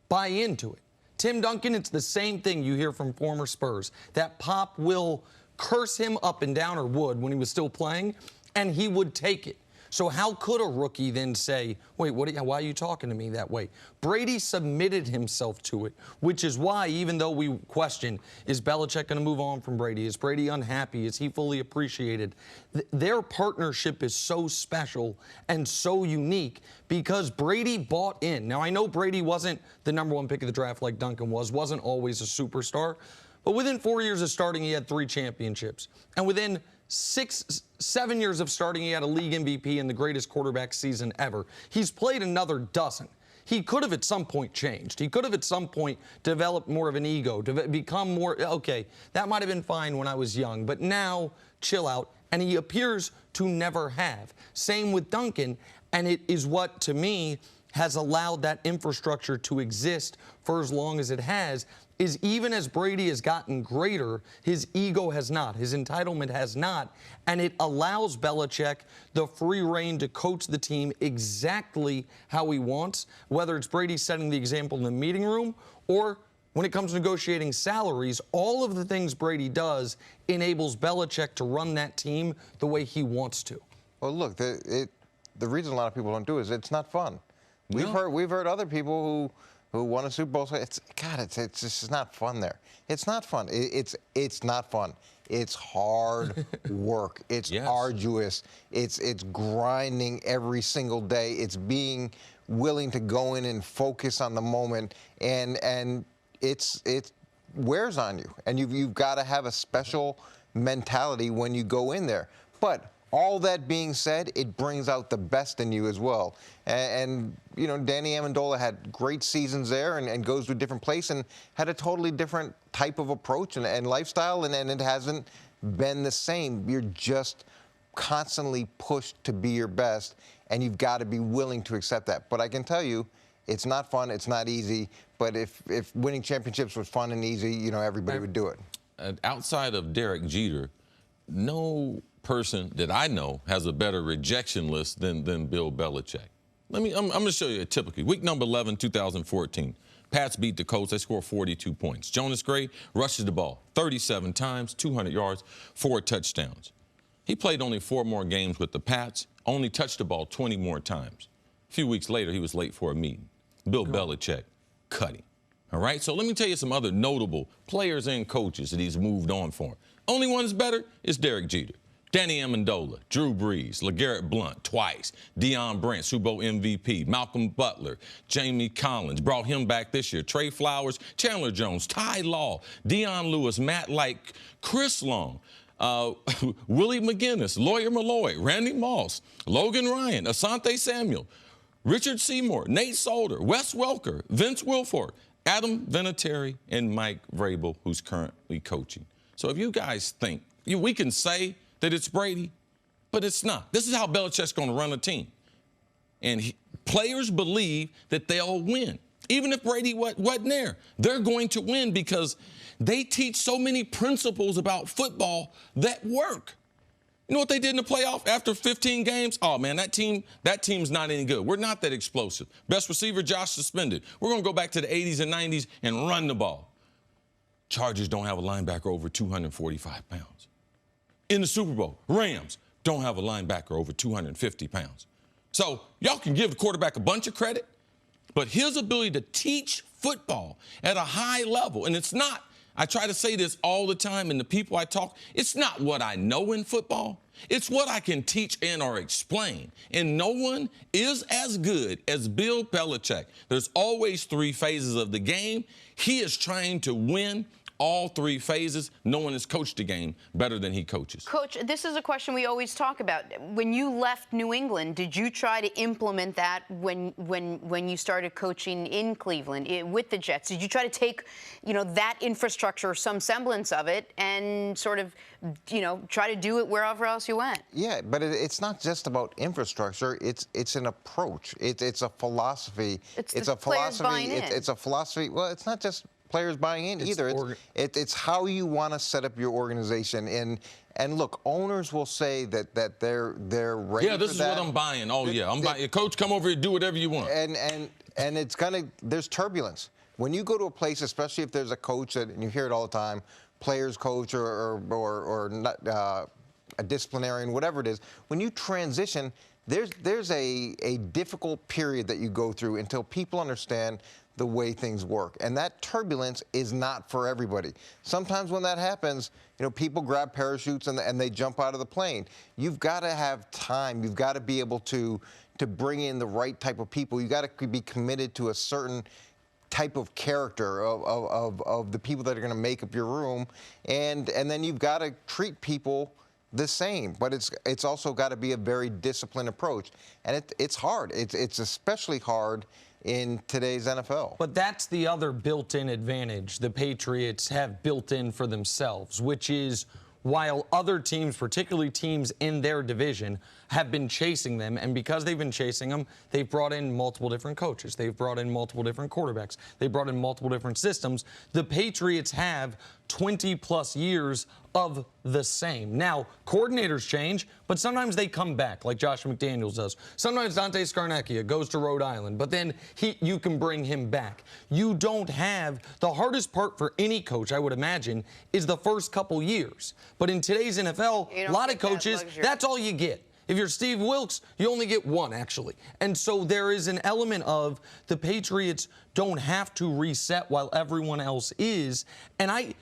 buy into it. Tim Duncan, it's the same thing you hear from former Spurs, that Pop will curse him up and down, or would when he was still playing, and he would take it. So how could a rookie then say, wait, why are you talking to me that way? Brady submitted himself to it, which is why, even though we question, is Belichick going to move on from Brady? Is Brady unhappy? Is he fully appreciated? Their partnership is so special and so unique because Brady bought in. Now, I know Brady wasn't the #1 pick of the draft like Duncan wasn't always a superstar, but within 4 years of starting, he had 3 championships. And within 7 years of starting, he had a league MVP and the greatest quarterback season ever. He's played another dozen. He could have at some point changed. He could have at some point developed more of an ego, to become more, okay, that might have been fine when I was young, but now, chill out. And he appears to never have. Same with Duncan, and it is what, to me, has allowed that infrastructure to exist for as long as it has, is even as Brady has gotten greater, his ego has not, his entitlement has not, and it allows Belichick the free rein to coach the team exactly how he wants, whether it's Brady setting the example in the meeting room or when it comes to negotiating salaries. All of the things Brady does enables Belichick to run that team the way he wants to. Well, look, the reason a lot of people don't do it is it's not fun. We've heard other people who won a Super Bowl say, it's just not fun there. It's not fun. It's not fun. It's hard work. It's arduous. It's grinding every single day. It's being willing to go in and focus on the moment, and it wears on you. And you've got to have a special mentality when you go in there. But all that being said, it brings out the best in you as well. And you know, Danny Amendola had great seasons there and goes to a different place and had a totally different type of approach and lifestyle, and it hasn't been the same. You're just constantly pushed to be your best, and you've got to be willing to accept that. But I can tell you, it's not fun, it's not easy, but if winning championships was fun and easy, you know, everybody would do it. Outside of Derek Jeter, no person that I know has a better rejection list than Bill Belichick. I'm going to show you a typical. Week number 11, 2014. Pats beat the Colts. They score 42 points. Jonas Gray rushes the ball 37 times, 200 yards, 4 touchdowns. He played only 4 more games with the Pats, only touched the ball 20 more times. A few weeks later, he was late for a meeting. Bill Belichick cut him. All right? So let me tell you some other notable players and coaches that he's moved on for. Only one that's better is Derek Jeter. Danny Amendola, Drew Brees, LeGarrette Blount twice, Deion Branch, Super Bowl MVP, Malcolm Butler, Jamie Collins, brought him back this year, Trey Flowers, Chandler Jones, Ty Law, Deion Lewis, Matt Light, Chris Long, Willie McGinnis, Lawyer Malloy, Randy Moss, Logan Ryan, Asante Samuel, Richard Seymour, Nate Solder, Wes Welker, Vince Wilfork, Adam Vinatieri, and Mike Vrabel, who's currently coaching. So if you guys think, we can say that it's Brady, but it's not. This is how Belichick's going to run a team. And players believe that they'll win. Even if Brady wasn't there, they're going to win because they teach so many principles about football that work. You know what they did in the playoff after 15 games? Oh, man, that team's not any good. We're not that explosive. Best receiver, Josh, suspended. We're going to go back to the 80s and 90s and run the ball. Chargers don't have a linebacker over 245 pounds. In the Super Bowl, Rams, don't have a linebacker over 250 pounds. So y'all can give the quarterback a bunch of credit, but his ability to teach football at a high level, and it's not, I try to say this all the time, and the people I talk, it's not what I know in football. It's what I can teach and or explain. And no one is as good as Bill Belichick. There's always 3 phases of the game. He is trying to win all 3 phases. No one has coached the game better than he coaches. Coach, this is a question we always talk about. When you left New England, did you try to implement that when you started coaching in Cleveland with the Jets? Did you try to take, that infrastructure or some semblance of it and sort of, try to do it wherever else you went? Yeah, but it's not just about infrastructure. It's an approach. It's a philosophy. It's a philosophy. Buying in. It's a philosophy. Well, it's not just players buying in either. It's how you want to set up your organization. And look, owners will say that they're ready. Yeah, this is what I'm buying. Oh yeah, I'm buying. Coach, come over here, do whatever you want. And it's there's turbulence when you go to a place, especially if there's a coach and you hear it all the time, players coach or not, a disciplinarian, whatever it is. When you transition, there's a difficult period that you go through until people understand the way things work. And that turbulence is not for everybody. Sometimes when that happens, people grab parachutes and they jump out of the plane. You've got to have time. You've got to be able to bring in the right type of people. You've got to be committed to a certain type of character of the people that are going to make up your room. And then you've got to treat people the same, but it's also got to be a very disciplined approach. And it's hard. It's especially hard in today's NFL. But that's the other built-in advantage the Patriots have built in for themselves, which is while other teams, particularly teams in their division, have been chasing them, and because they've been chasing them, they've brought in multiple different coaches. They've brought in multiple different quarterbacks. They've brought in multiple different systems. The Patriots have 20-plus years of the same. Now, coordinators change, but sometimes they come back, like Josh McDaniels does. Sometimes Dante Scarnecchia goes to Rhode Island, but then you can bring him back. You don't have – the hardest part for any coach, I would imagine, is the first couple years. But in today's NFL, a lot of coaches, that's all you get. If you're Steve Wilks, you only get one, actually. And so there is an element of the Patriots don't have to reset while everyone else is. And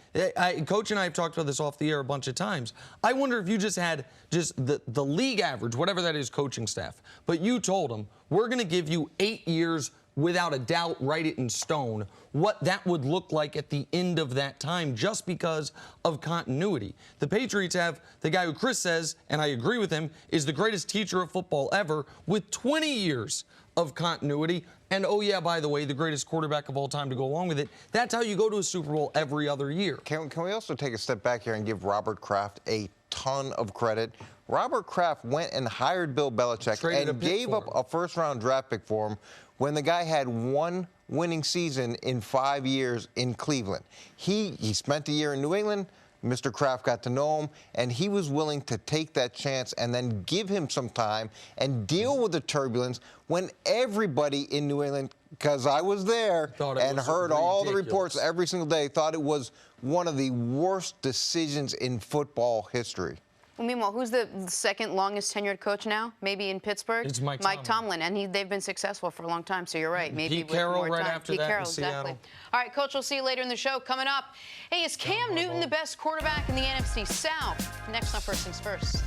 Coach and I have talked about this off the air a bunch of times. I wonder if you just had the league average, whatever that is, coaching staff, but you told them, we're going to give you 8 years without a doubt, write it in stone, what that would look like at the end of that time just because of continuity. The Patriots have the guy who Cris says, and I agree with him, is the greatest teacher of football ever with 20 years of continuity. And, oh, yeah, by the way, the greatest quarterback of all time to go along with it. That's how you go to a Super Bowl every other year. Can we also take a step back here and give Robert Kraft a ton of credit? Robert Kraft went and hired Bill Belichick and gave up a first-round draft pick for him when the guy had one winning season in 5 years in Cleveland. He spent a year in New England. Mr. Kraft got to know him, and he was willing to take that chance and then give him some time and deal with the turbulence when everybody in New England, because I was there and heard all the reports every single day, thought it was one of the worst decisions in football history. Well, meanwhile, who's the second longest tenured coach now? Maybe in Pittsburgh? It's Mike Tomlin. And they've been successful for a long time, so you're right. Maybe Pete Carroll right after Pete that Carroll, in Seattle. exactly. All right, Coach, we'll see you later in the show. Coming up, hey, is Cam Newton the best quarterback in the NFC South? Next on First Things First.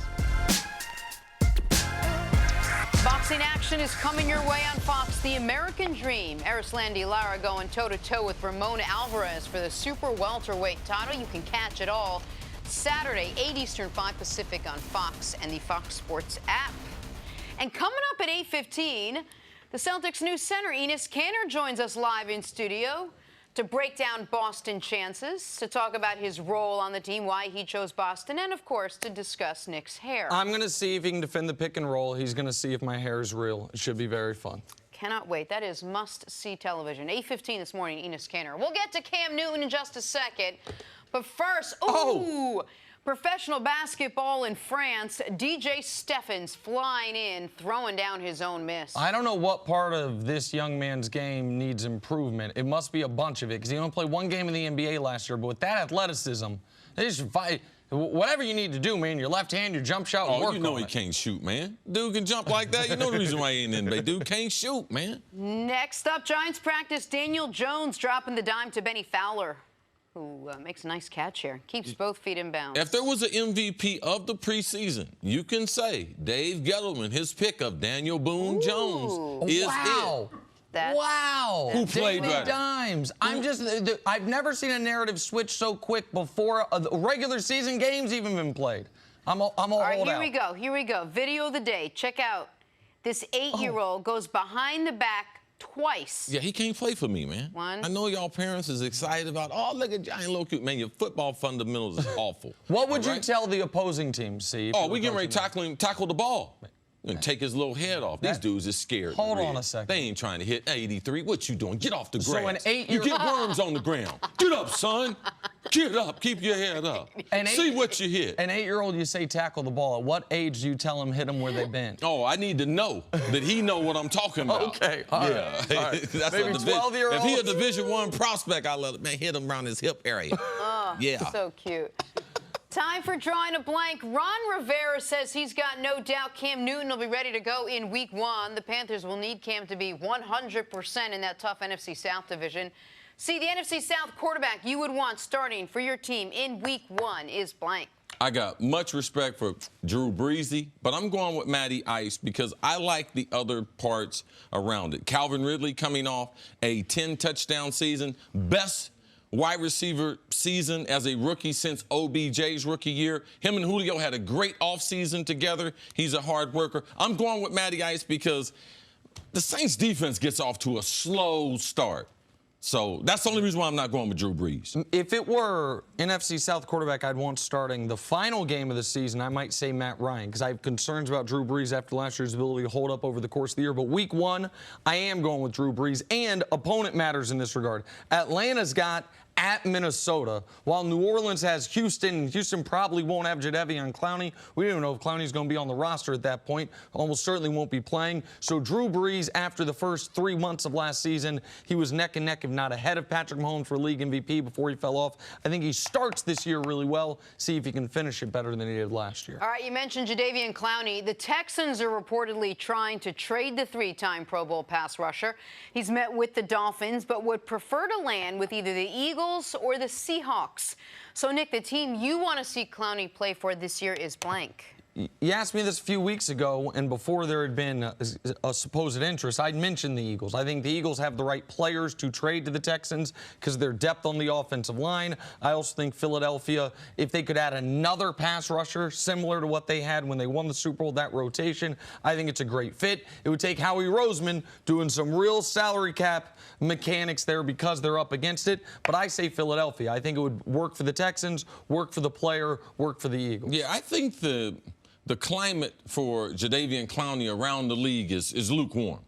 Boxing action is coming your way on Fox. The American Dream. Erislandy Lara going toe-to-toe with Ramon Alvarez for the super welterweight title. You can catch it all Saturday, 8 Eastern, 5 Pacific on Fox and the Fox Sports app. And coming up at 8:15, the Celtics news center, Enes Kanter, joins us live in studio to break down Boston chances, to talk about his role on the team, why he chose Boston, and, of course, to discuss Nick's hair. I'm going to see if he can defend the pick and roll. He's going to see if my hair is real. It should be very fun. Cannot wait. That is must-see television. 8:15 this morning, Enes Kanter. We'll get to Cam Newton in just a second. But first, professional basketball in France. DJ Steffens flying in, throwing down his own miss. I don't know what part of this young man's game needs improvement. It must be a bunch of it, because he only played one game in the NBA last year. But with that athleticism, they should fight. Whatever you need to do, man, your left hand, your jump shot, work you know on he it. can't shoot, man. Dude can jump like that. You know the reason why he ain't in the NBA. Dude can't shoot, man. Next up, Giants practice. Daniel Jones dropping the dime to Benny Fowler, who makes a nice catch here. Keeps both feet in bounds. If there was an MVP of the preseason, you can say Dave Gettleman, his pick of Daniel Boone Jones is it. Wow. Who played Daily better? Dimes. I've never seen a narrative switch so quick before a regular season game's even been played. I'm all right, hold here out. we go. Here we go. Video of the day. Check out. This 8-year-old goes behind the back twice. Yeah, he can't play for me, man. One. I know y'all parents is excited about, oh, look at Giant Little Cute. Man, your football fundamentals is awful. What would you tell the opposing team, Steve? Oh, we getting ready to tackle the ball. And take his little head off. These dudes is scared. Hold on a second. They ain't trying to hit 83. What you doing? Get off the grass. So an 8-year-old... You get worms on the ground. Get up, son. Get up. Keep your head up. See what you hit. An 8-year-old, you say tackle the ball. At what age do you tell him hit him where they've been? Oh, I need to know that he know what I'm talking about. Okay. All right. That's maybe 12-year-old. If he a Division I prospect, I let him hit him around his hip area. Oh, yeah. So cute. Time for drawing a blank. Ron Rivera says he's got no doubt Cam Newton will be ready to go in Week 1. The Panthers will need Cam to be 100% in that tough NFC South division. See, the NFC South quarterback you would want starting for your team in Week 1 is blank. I got much respect for Drew Brees, but I'm going with Matty Ice because I like the other parts around it. Calvin Ridley coming off a 10-touchdown season, best wide receiver season as a rookie since OBJ's rookie year. Him and Julio had a great offseason together. He's a hard worker. I'm going with Matty Ice because the Saints defense gets off to a slow start. So that's the only reason why I'm not going with Drew Brees. If it were NFC South quarterback I'd want starting the final game of the season, I might say Matt Ryan, because I have concerns about Drew Brees after last year's ability to hold up over the course of the year. But Week 1, I am going with Drew Brees, and opponent matters in this regard. Atlanta's got at Minnesota, while New Orleans has Houston. Houston probably won't have Jadeveon Clowney. We don't even know if Clowney's going to be on the roster at that point. Almost certainly won't be playing. So Drew Brees, after the first 3 months of last season, he was neck and neck, if not ahead of Patrick Mahomes for league MVP before he fell off. I think he starts this year really well. See if he can finish it better than he did last year. All right, you mentioned Jadeveon Clowney. The Texans are reportedly trying to trade the 3-time Pro Bowl pass rusher. He's met with the Dolphins, but would prefer to land with either the Eagles or the Seahawks. So, Nick, the team you want to see Clowney play for this year is blank. You asked me this a few weeks ago, and before there had been a supposed interest, I'd mentioned the Eagles. I think the Eagles have the right players to trade to the Texans because of their depth on the offensive line. I also think Philadelphia, if they could add another pass rusher similar to what they had when they won the Super Bowl, that rotation, I think it's a great fit. It would take Howie Roseman doing some real salary cap mechanics there because they're up against it. But I say Philadelphia. I think it would work for the Texans, work for the player, work for the Eagles. Yeah, I think the climate for Jadeveon Clowney around the league is lukewarm.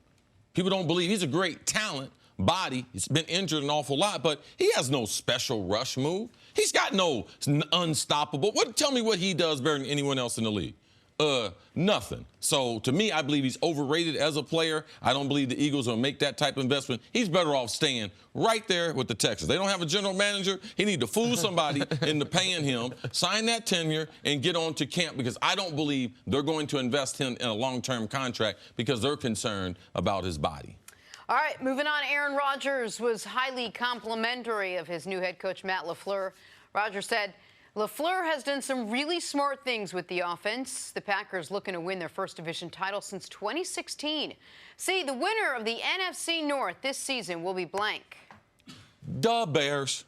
People don't believe he's a great talent, body. He's been injured an awful lot, but he has no special rush move. He's got no unstoppable. Tell me what he does better than anyone else in the league. Nothing. So, to me, I believe he's overrated as a player. I don't believe the Eagles will make that type of investment. He's better off staying right there with the Texans. They don't have a general manager. He need to fool somebody into paying him, sign that tenure, and get on to camp because I don't believe they're going to invest him in a long-term contract because they're concerned about his body. All right, moving on. Aaron Rodgers was highly complimentary of his new head coach, Matt LaFleur. Rodgers said, LaFleur has done some really smart things with the offense. The Packers looking to win their first division title since 2016. See, the winner of the NFC North this season will be blank. The Bears.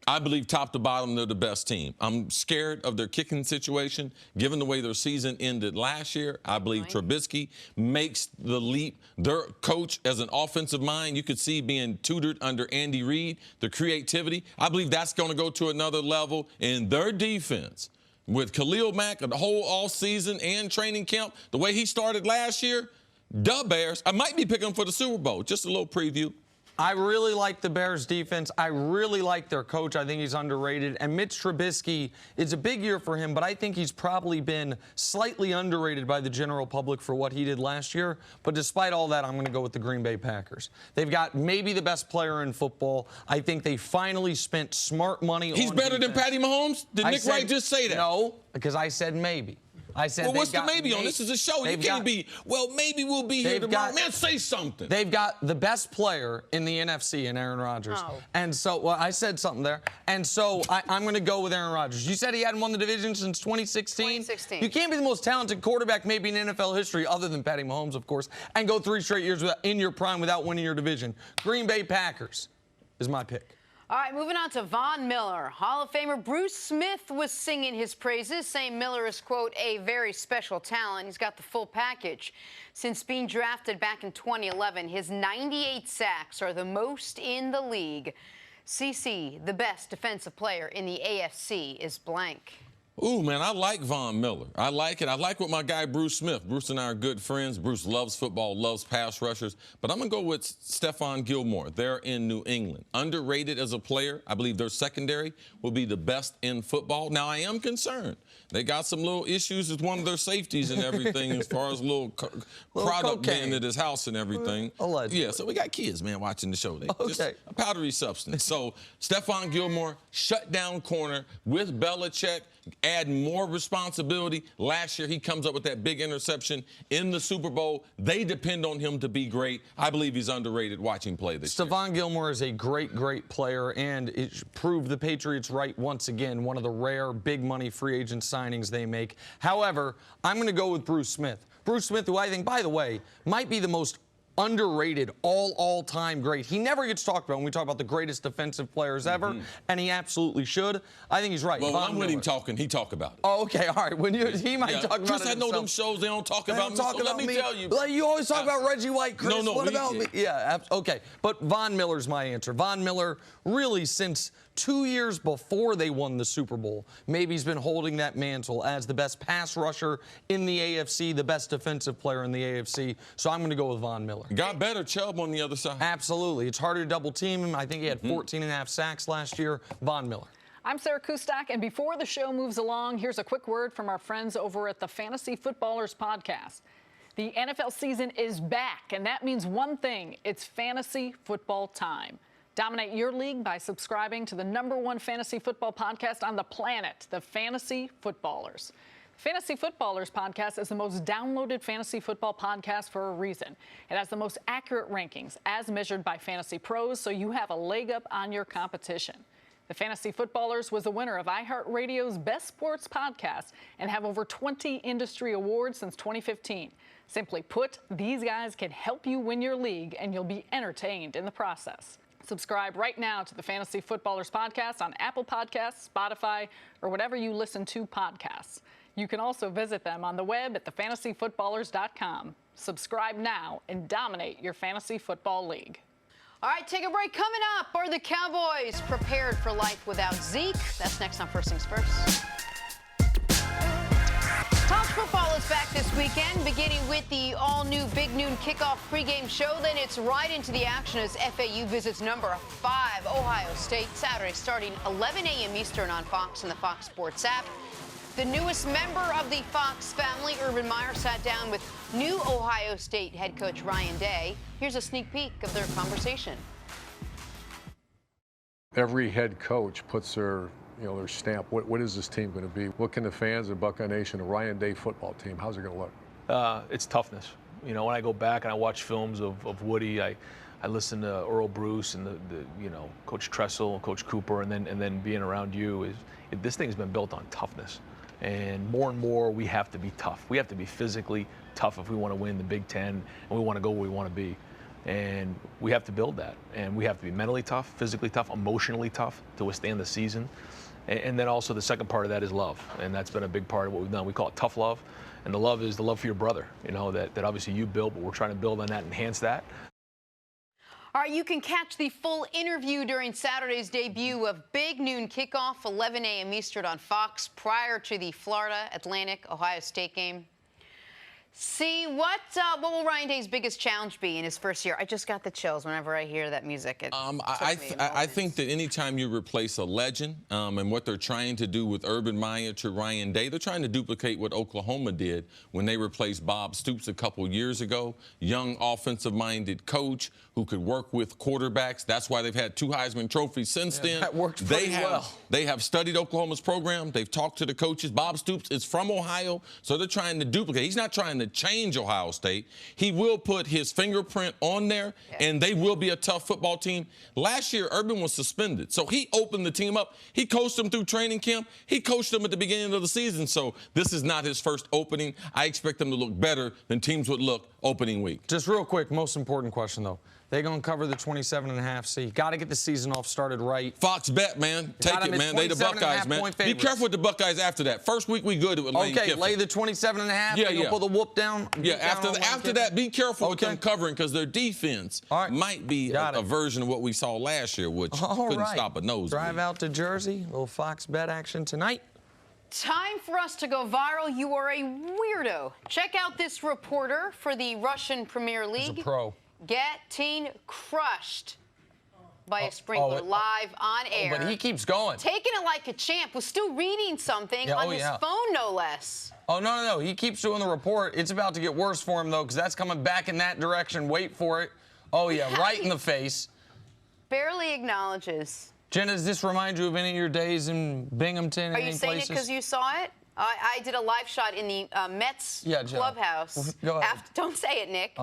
I believe top to bottom, they're the best team. I'm scared of their kicking situation. Given the way their season ended last year, I believe Trubisky makes the leap. Their coach, as an offensive mind, you could see being tutored under Andy Reid, the creativity. I believe that's going to go to another level in their defense. With Khalil Mack, the whole offseason and training camp, the way he started last year, the Bears, I might be picking them for the Super Bowl. Just a little preview. I really like the Bears defense. I really like their coach. I think he's underrated. And Mitch Trubisky, it's a big year for him, but I think he's probably been slightly underrated by the general public for what he did last year. But despite all that, I'm going to go with the Green Bay Packers. They've got maybe the best player in football. I think they finally spent smart money on He's better than Patty Mahomes? Did Nick Wright just say that? No, because I said maybe. I said, well, what's the maybe on? This is a show. You can't be, well, maybe we'll be here tomorrow. Man, say something. They've got the best player in the NFC in Aaron Rodgers. Oh. And so, well, I said something there. And so I'm going to go with Aaron Rodgers. You said he hadn't won the division since 2016? 2016. You can't be the most talented quarterback maybe in NFL history, other than Patty Mahomes, of course, and go 3 straight years in your prime without winning your division. Green Bay Packers is my pick. All right, moving on to Von Miller. Hall of Famer Bruce Smith was singing his praises, saying Miller is, quote, a very special talent. He's got the full package. Since being drafted back in 2011, his 98 sacks are the most in the league. CC, the best defensive player in the AFC, is blank. Ooh, man, I like Von Miller. I like it. I like what my guy Bruce Smith. Bruce and I are good friends. Bruce loves football, loves pass rushers. But I'm going to go with Stephon Gilmore. They're in New England. Underrated as a player. I believe their secondary will be the best in football. Now, I am concerned. They got some little issues with one of their safeties and everything as far as a little product being at his house and everything. Allegedly. Yeah, so we got kids, man, watching the show. Just a powdery substance. So Stephon Gilmore, shutdown corner with Belichick, add more responsibility. Last year, he comes up with that big interception in the Super Bowl. They depend on him to be great. I believe he's underrated watching play this year. Stephon Gilmore is a great, great player, and it proved the Patriots right once again. One of the rare big money free agent signings they make. However, I'm going to go with Bruce Smith. Bruce Smith, who I think, by the way, might be the most underrated, all-time great. He never gets talked about when we talk about the greatest defensive players ever, and he absolutely should. I think he's right. Well, when I'm with him talking, he talk about it. Oh, okay, all right. When he might talk about Chris, it I know himself. them shows, they don't talk about me, so let me tell you. Like, you always talk about Reggie White, Chris. No, what about me? Yeah, okay. But Von Miller's my answer. Von Miller, really, since 2 years before they won the Super Bowl, maybe he's been holding that mantle as the best pass rusher in the AFC, the best defensive player in the AFC. So I'm going to go with Von Miller. Got better Chubb on the other side. Absolutely. It's harder to double team him. I think he had 14.5 sacks last year. Von Miller. I'm Sarah Kustak, and before the show moves along, here's a quick word from our friends over at the Fantasy Footballers podcast. The NFL season is back, and that means one thing. It's fantasy football time. Dominate your league by subscribing to the #1 fantasy football podcast on the planet, the Fantasy Footballers. Fantasy Footballers podcast is the most downloaded fantasy football podcast for a reason. It has the most accurate rankings as measured by Fantasy Pros, so you have a leg up on your competition. The Fantasy Footballers was the winner of iHeartRadio's Best Sports Podcast and have over 20 industry awards since 2015. Simply put, these guys can help you win your league, and you'll be entertained in the process. Subscribe right now to the Fantasy Footballers podcast on Apple Podcasts, Spotify, or whatever you listen to podcasts. You can also visit them on the web at thefantasyfootballers.com. Subscribe now and dominate your fantasy football league. All right, take a break. Coming up, are the Cowboys prepared for life without Zeke? That's next on First Things First. College football is back this weekend, beginning with the all-new Big Noon kickoff pregame show. Then it's right into the action as FAU visits number 5, Ohio State, Saturday starting 11 a.m. Eastern on Fox and the Fox Sports app. The newest member of the Fox family, Urban Meyer, sat down with new Ohio State head coach Ryan Day. Here's a sneak peek of their conversation. Every head coach puts their stamp. What is this team going to be? What can the fans of Buckeye Nation, a Ryan Day football team, how's it going to look? It's toughness. When I go back and I watch films of Woody, I listen to Earl Bruce and Coach Tressel, Coach Cooper, and then being around you this thing has been built on toughness. And more, we have to be tough. We have to be physically tough if we want to win the Big Ten and we want to go where we want to be. And we have to build that. And we have to be mentally tough, physically tough, emotionally tough to withstand the season. And then also the second part of that is love. And that's been a big part of what we've done. We call it tough love. And the love is the love for your brother, that obviously you built, but we're trying to build on that, enhance that. All right, you can catch the full interview during Saturday's debut of Big Noon Kickoff, 11 a.m. Eastern on Fox, prior to the Florida Atlantic Ohio State game. See, what will Ryan Day's biggest challenge be in his first year? I just got the chills whenever I hear that music. I think that anytime you replace a legend, and what they're trying to do with Urban Meyer to Ryan Day, they're trying to duplicate what Oklahoma did when they replaced Bob Stoops a couple years ago. Young, offensive-minded coach who could work with quarterbacks. That's why they've had 2 Heisman trophies since then. That worked pretty well. They have studied Oklahoma's program. They've talked to the coaches. Bob Stoops is from Ohio, so they're trying to duplicate. He's not trying to change Ohio State. He will put his fingerprint on there, and they will be a tough football team. Last year, Urban was suspended, so he opened the team up. He coached them through training camp. He coached them at the beginning of the season, so this is not his first opening. I expect them to look better than teams would look opening week. Just real quick, most important question, though. They're going to cover the 27.5, so you got to get the season off started right. Fox bet, man. Take it, man. They the Buckeyes, man. Be careful with the Buckeyes after that. First week we good with Lane Kiffin. Lay the 27.5. Yeah. Pull the whoop down. Yeah, after that, be careful with them covering because their defense might be a version of what we saw last year, which couldn't stop a nosebleed. Drive out to Jersey. Little Fox bet action tonight. Time for us to go viral. You are a weirdo. Check out this reporter for the Russian Premier League. He's a pro. Getting crushed by a sprinkler live on air. But he keeps going. Taking it like a champ. Was still reading something on his phone, no less. Oh, no. He keeps doing the report. It's about to get worse for him, though, because that's coming back in that direction. Wait for it. Oh, yeah, right in the face. Barely acknowledges. Jenna, does this remind you of any of your days in Binghamton? Are you saying it because you saw it? I did a live shot in the Mets clubhouse. Go ahead. Don't say it, Nick.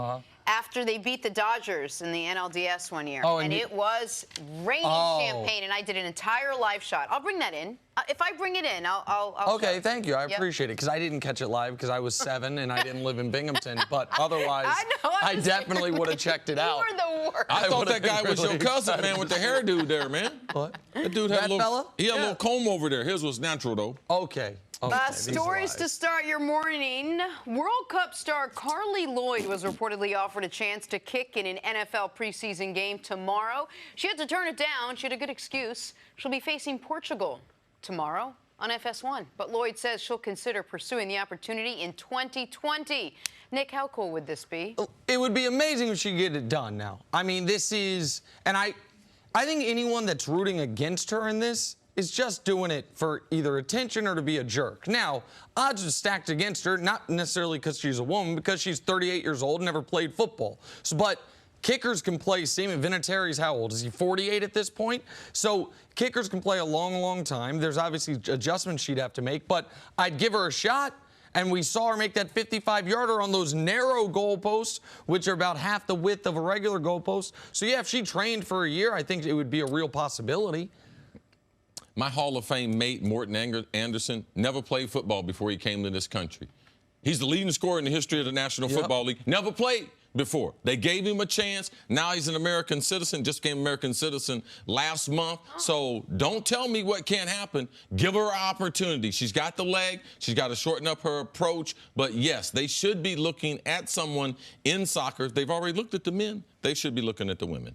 After they beat the Dodgers in the NLDS one year. And it was raining champagne, and I did an entire live shot. I'll bring that in. If I bring it in, I'll Okay, thank you. I appreciate it, because I didn't catch it live because I was 7 and I didn't live in Binghamton. But otherwise, I definitely would have checked it out. You were the worst. I thought that guy was your cousin, man, with the hairdo there, man. What? That dude had a little, he had a little comb over there. His was natural, though. Okay. Stories to start your morning. World Cup star Carli Lloyd was reportedly offered a chance to kick in an NFL preseason game tomorrow. She had to turn it down. She had a good excuse. She'll be facing Portugal tomorrow on FS1. But Lloyd says she'll consider pursuing the opportunity in 2020. Nick, how cool would this be? It would be amazing if she could get it done now. I mean, this is, and I think anyone that's rooting against her in this is just doing it for either attention or to be a jerk. Now, odds are stacked against her, not necessarily because she's a woman, because she's 38 years old and never played football. But kickers can play. Seaman Vinatieri's how old? Is he 48 at this point? So kickers can play a long, long time. There's obviously adjustments she'd have to make, but I'd give her a shot. And we saw her make that 55-yarder on those narrow goalposts, which are about half the width of a regular goalpost. So, yeah, if she trained for a year, I think it would be a real possibility. My Hall of Fame mate, Morton Anderson, never played football before he came to this country. He's the leading scorer in the history of the National Football League. Never played before. They gave him a chance. Now he's an American citizen, just became American citizen last month. So don't tell me what can't happen. Give her an opportunity. She's got the leg. She's got to shorten up her approach. But, yes, they should be looking at someone in soccer. They've already looked at the men. They should be looking at the women.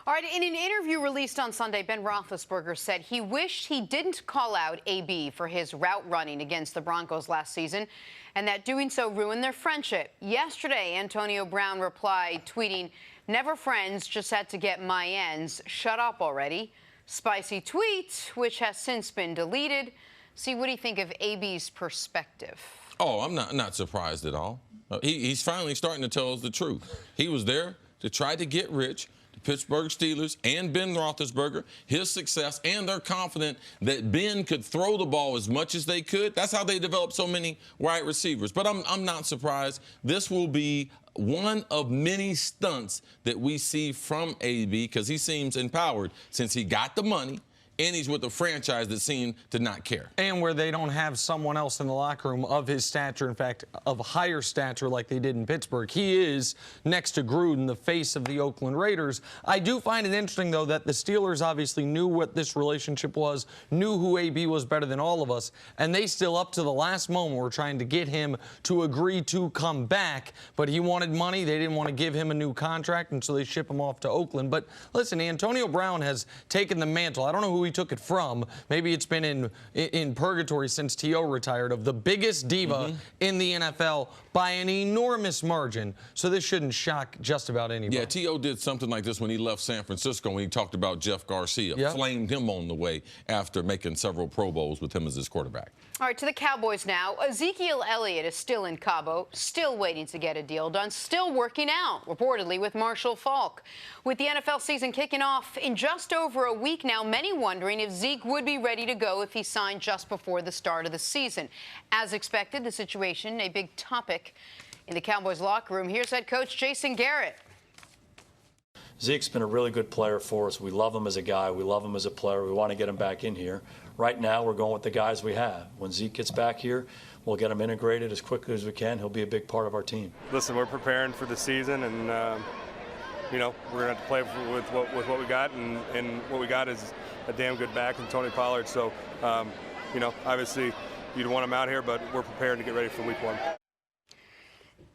All right, in an interview released on Sunday, Ben Roethlisberger said he wished he didn't call out AB for his route running against the Broncos last season, and that doing so ruined their friendship. Yesterday, Antonio Brown replied, tweeting, "Never friends, just had to get my ends. Shut up already." Spicy tweet, which has since been deleted. See, what do you think of AB's perspective? Oh, I'm not surprised at all. He's finally starting to tell us the truth. He was there to try to get rich. Pittsburgh Steelers and Ben Roethlisberger, his success, and they're confident that Ben could throw the ball as much as they could. That's how they developed so many wide receivers. But I'm not surprised. This will be one of many stunts that we see from AB because he seems empowered since he got the money. And he's with a franchise that seemed to not care. And where they don't have someone else in the locker room of his stature, in fact, of higher stature like they did in Pittsburgh. He is, next to Gruden, the face of the Oakland Raiders. I do find it interesting, though, that the Steelers obviously knew what this relationship was, knew who AB was better than all of us, and they still, up to the last moment, were trying to get him to agree to come back. But he wanted money. They didn't want to give him a new contract, and so they ship him off to Oakland. But listen, Antonio Brown has taken the mantle. I don't know who he took it from. Maybe it's been in purgatory since T.O. retired, of the biggest diva in the NFL by an enormous margin. So this shouldn't shock just about anybody. Yeah, T.O. did something like this when he left San Francisco when he talked about Jeff Garcia. Flamed him on the way after making several Pro Bowls with him as his quarterback. All right, to the Cowboys now. Ezekiel Elliott is still in Cabo, still waiting to get a deal done, still working out, reportedly with Marshall Faulk. With the NFL season kicking off in just over a week now, many wondering if Zeke would be ready to go if he signed just before the start of the season. As expected, the situation a big topic in the Cowboys locker room. Here's head coach Jason Garrett. Zeke's been a really good player for us. We love him as a guy. We love him as a player. We want to get him back in here. Right now, we're going with the guys we have. When Zeke gets back here, we'll get him integrated as quickly as we can. He'll be a big part of our team. Listen, we're preparing for the season, and you know, we're going to have to play with what we got, and what we got is a damn good back in Tony Pollard. So, you know, obviously you'd want him out here, but we're prepared to get ready for week 1.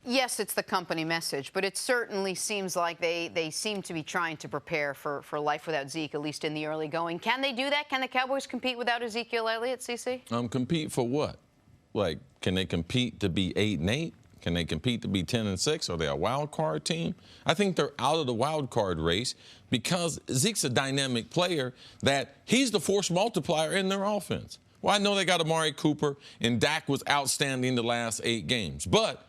Yes, it's the company message, but it certainly seems like they seem to be trying to prepare for life without Zeke, at least in the early going. Can they do that? Can the Cowboys compete without Ezekiel Elliott, CC? Compete for what? Like, can they compete to be 8-8? Can they compete to be 10-6? Are they a wild card team? I think they're out of the wild card race because Zeke's a dynamic player that he's the force multiplier in their offense. Well, I know they got Amari Cooper, and Dak was outstanding the last 8 games, but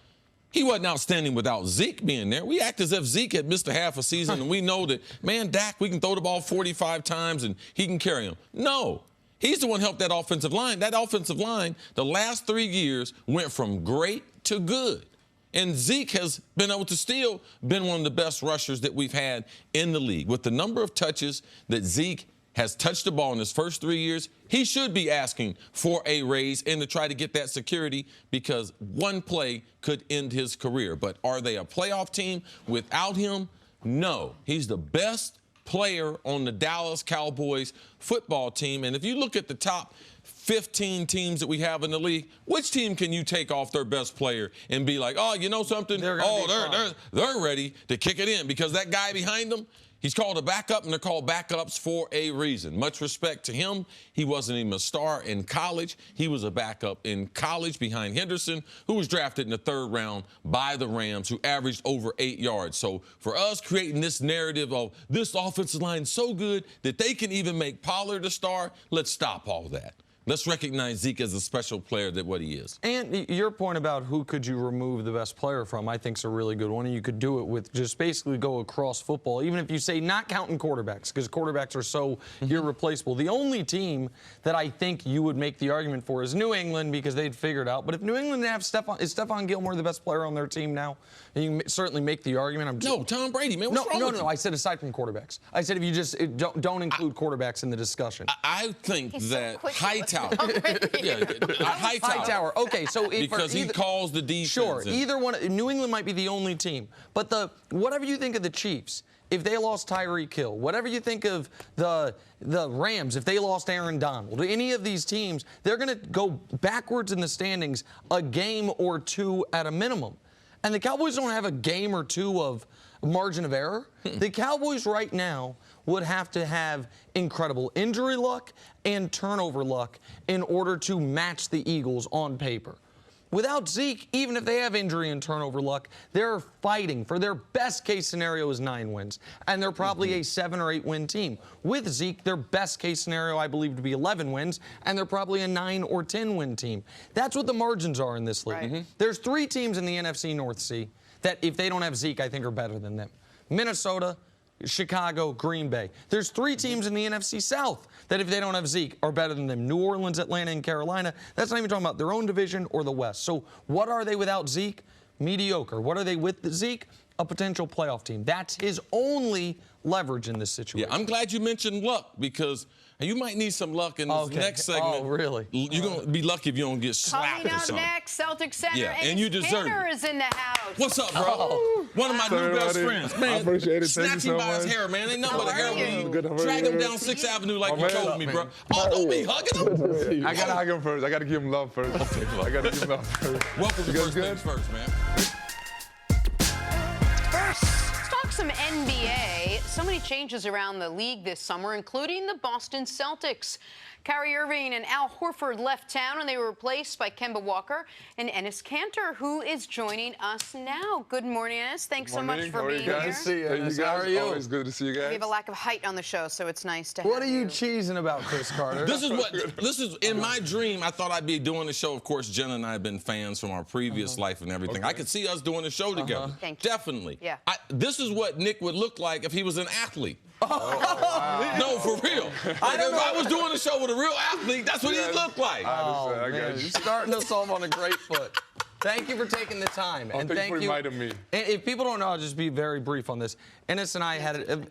he wasn't outstanding without Zeke being there. We act as if Zeke had missed a half a season, and we know that, man, Dak, we can throw the ball 45 times, and he can carry him. No. He's the one who helped that offensive line. That offensive line, the last 3 years, went from great to good. And Zeke has been able to still been one of the best rushers that we've had in the league. With the number of touches that Zeke has touched the ball in his first 3 years, he should be asking for a raise and to try to get that security because one play could end his career. But are they a playoff team without him? No. He's the best player on the Dallas Cowboys football team. And if you look at the top 15 teams that we have in the league, which team can you take off their best player and be like, oh, you know something? They're ready to kick it in because that guy behind them, he's called a backup, and they're called backups for a reason. Much respect to him. He wasn't even a star in college. He was a backup in college behind Henderson, who was drafted in the 3rd round by the Rams, who averaged over 8 yards. So for us creating this narrative of this offensive line so good that they can even make Pollard a star, let's stop all that. Let's recognize Zeke as a special player that what he is. And your point about who could you remove the best player from, I think is a really good one. And you could do it with just basically go across football, even if you say not counting quarterbacks, because quarterbacks are so irreplaceable. The only team that I think you would make the argument for is New England because they'd figure it out. But if New England didn't have is Stephon Gilmore the best player on their team now? And you can certainly make the argument. No, Tom Brady, man. What's wrong with you? I said aside from quarterbacks. I said if you just don't include quarterbacks in the discussion. I think that Hightower. Hightower. Okay, so because he calls the defense. Sure, either one. New England might be the only team, but whatever you think of the Chiefs, if they lost Tyreek Hill, whatever you think of the Rams, if they lost Aaron Donald, any of these teams, they're going to go backwards in the standings a game or two at a minimum. And the Cowboys don't have a game or two of margin of error. The Cowboys right now would have to have incredible injury luck and turnover luck in order to match the Eagles on paper. Without Zeke, even if they have injury and turnover luck, they're fighting for their best case scenario is 9 wins, and they're probably a 7 or 8 win team. With Zeke, their best case scenario, I believe, to be 11 wins, and they're probably a 9 or 10 win team. That's what the margins are in this league. Right. There's 3 teams in the NFC North Sea that, if they don't have Zeke, I think are better than them. Minnesota, Chicago, Green Bay. There's 3 teams in the NFC South that, if they don't have Zeke, are better than them. New Orleans, Atlanta, and Carolina. That's not even talking about their own division or the West. So what are they without Zeke? Mediocre. What are they with Zeke? A potential playoff team. That's his only leverage in this situation. Yeah, I'm glad you mentioned luck because you might need some luck in this next segment. Oh, really? You're going to be lucky if you don't get slapped Coming or up something. next, Celtics center and you deserve Kanter it. is in the house. What's up, bro? One of my new best friends. Man, I appreciate it. snatch Thank you him so by his much. hair, man. Ain't nothing but a hair weave. Good, Drag him down 6th Avenue like you told me, bro. Oh, don't be hugging him. I got to hug him first. I got to give him love first. I got to give him love first. Welcome to First Things First, man. First, let's talk some NBA. so many changes around the league this summer, including the Boston Celtics. Kyrie Irving and Al Horford left town, and they were replaced by Kemba Walker and Enes Kanter, who is joining us now. Good morning, Enes. Thanks so much for being here. Good to see you, Enes. How are you? Always good to see you guys. We have a lack of height on the show, so it's nice to have What are you cheesing about, Chris Carter? This is in my dream. I thought I'd be doing the show. Of course, Jenna and I have been fans from our previous life and everything. I could see us doing the show together. Thank you. Definitely. Yeah. This is what Nick would look like if he was an athlete. Wow. No, for real. If I was doing a show with a real athlete, that's what he'd look like. Oh, man, you're starting us off on a great foot. Thank you for taking the time. And thank you for inviting me. And if people don't know, I'll just be very brief on this. Enes and I had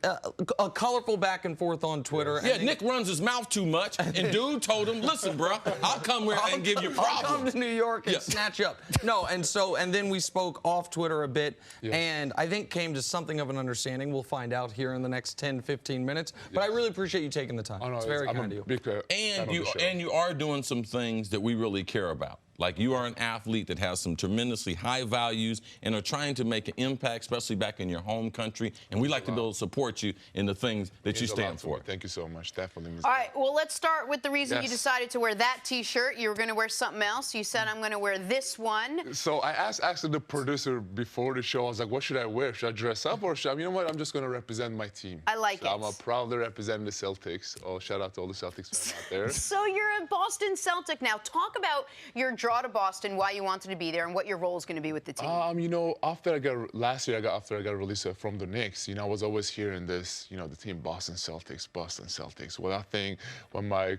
a colorful back and forth on Twitter. Yeah, Nick runs his mouth too much, and dude told him, listen, bro, I'll come here and give you problems. I'll come to New York and snatch you up. No, and then we spoke off Twitter a bit, and I think came to something of an understanding. We'll find out here in the next 10, 15 minutes. But I really appreciate you taking the time. Oh, no, it's very kind of you. And you are doing some things that we really care about. Like, you are an athlete that has some tremendously high values and are trying to make an impact, especially back in your home country. And we like to be able to support you in the things that you stand for. Thank you so much. Definitely. All right, well, let's start with the reason you decided to wear that T-shirt. You were going to wear something else. You said, I'm going to wear this one. So I asked actually the producer before the show, I was like, what should I wear? Should I dress up or you know what? I'm just going to represent my team. I like it. I'm proudly representing the Celtics. Oh, shout out to all the Celtics fans out there. So you're a Boston Celtic now. Talk about your draw to Boston, why you wanted to be there, and what your role is going to be with the team. You know, after I got released from the Knicks, you know, I was always hearing this, you know, the team Boston Celtics. Well, I think when my,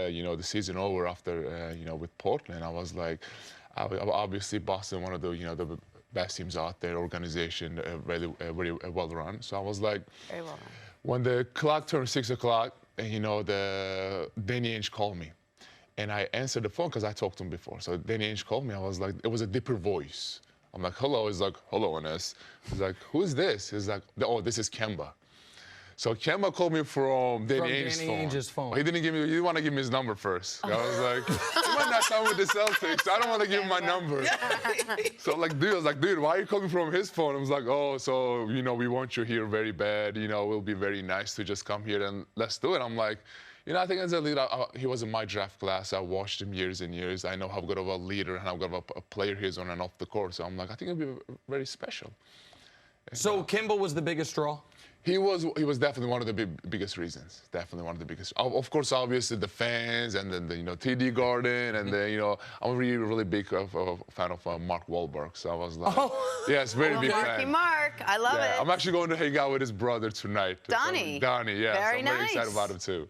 you know, the season over after, you know, with Portland, I was like, obviously Boston, one of the, you know, the best teams out there, organization, very well run. So I was like, very well run. When the clock turned 6 o'clock, you know, Danny Ainge called me. And I answered the phone because I talked to him before. So Danny Ainge called me. I was like, it was a deeper voice. I'm like, hello. He's like, hello, Enes. He's like, who is this? He's like, oh, this is Kemba. So Kemba called me from Danny Ainge's phone. He didn't want to give me his number first. I was like, you might not sign with the Celtics. I don't want to give him my number. So I was like, dude, why are you calling from his phone? I was like, oh, so, you know, we want you here very bad. You know, it will be very nice to just come here and let's do it. I'm like, you know, I think as a leader, he was in my draft class. I watched him years and years. I know how good of a leader and how good of a player he is on and off the court. So I'm like, I think it'll be very special. So Kemba was the biggest draw? He was definitely one of the biggest reasons. Definitely one of the biggest. Of course, obviously the fans and then the, you know, TD Garden and then, you know, I'm really big fan of Mark Wahlberg. So I was like, yes, very big fan. Mark, I love it. I'm actually going to hang out with his brother tonight. Donnie. Donnie, yeah. Very so I'm nice. very excited about him too.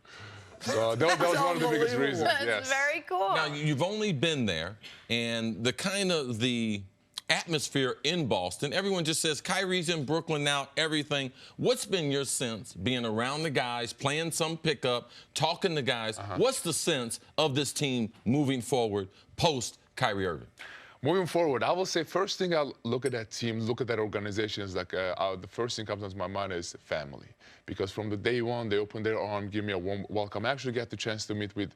So that was one of the biggest reasons. That's very cool. Now, you've only been there, and the atmosphere in Boston, everyone just says Kyrie's in Brooklyn now, everything. What's been your sense being around the guys, playing some pickup, talking to guys? What's the sense of this team moving forward post Kyrie Irving? Moving forward, I will say first thing I look at that team, look at that organization is like the first thing comes to my mind is family. Because from the day one, they opened their arm, give me a warm welcome. I actually got the chance to meet with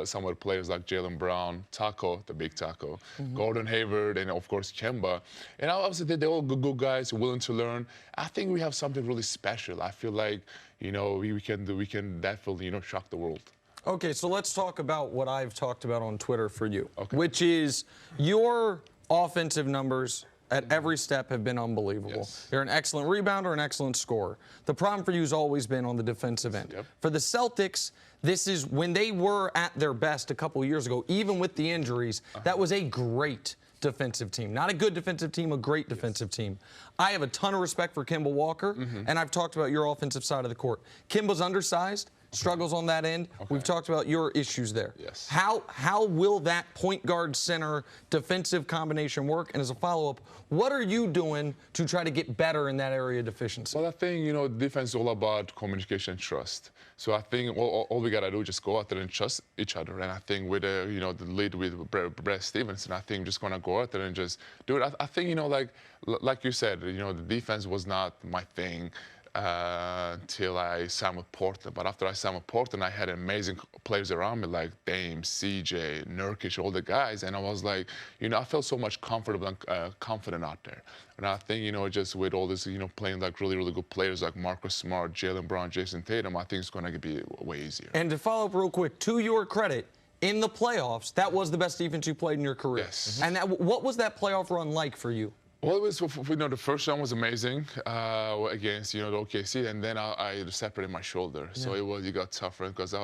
some of the players like Jaylen Brown, Taco, the big Taco, Gordon Hayward, and of course Kemba. And obviously they're all good guys, willing to learn. I think we have something really special. I feel like, you know, we can definitely, you know, shock the world. Okay, so let's talk about what I've talked about on Twitter for you, which is your offensive numbers at every step have been unbelievable. Yes. You're an excellent rebounder, an excellent scorer. The problem for you has always been on the defensive end. For the Celtics, this is when they were at their best a couple years ago, even with the injuries, that was a great defensive team. Not a good defensive team, a great defensive team. I have a ton of respect for Kemba Walker, and I've talked about your offensive side of the court. Kemba's undersized. Struggles on that end. We've talked about your issues there. Yes. How will that point guard center defensive combination work? And as a follow-up, what are you doing to try to get better in that area of deficiency? Well, I think, you know, defense is all about communication and trust. So I think all we got to do is just go out there and trust each other. And I think with, you know, the lead with Brad Stevenson, I think just going to go out there and just do it. I think, you know, like you said, you know, the defense was not my thing. until I signed with Portland. But after I signed with Portland, I had amazing players around me like Dame, CJ, Nurkic, all the guys. And I was like, you know, I felt so much comfortable and confident out there. And I think, you know, just with all this, you know, playing like really, really good players like Marcus Smart, Jaylen Brown, Jason Tatum, I think it's going to be way easier. And to follow up real quick, to your credit, in the playoffs, that was the best defense you played in your career. Yes. And what was that playoff run like for you? Well, it was, you know, the first round was amazing against, you know, the OKC, and then I separated my shoulder. So it got tougher because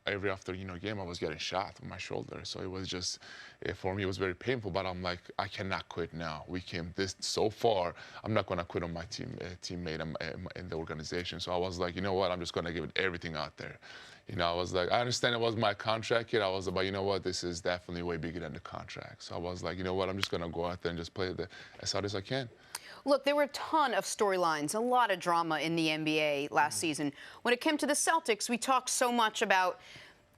every after, you know, game I was getting shot with my shoulder. So it was just, for me, it was very painful. But I'm like, I cannot quit now. We came this so far. I'm not going to quit on my teammate in the organization. So I was like, you know what? I'm just going to give it everything out there. You know, I was like, I understand it was my contract here. I was like, you know what, this is definitely way bigger than the contract. So I was like, you know what, I'm just going to go out there and just play as hard as I can. Look, there were a ton of storylines, a lot of drama in the NBA last season. When it came to the Celtics, we talked so much about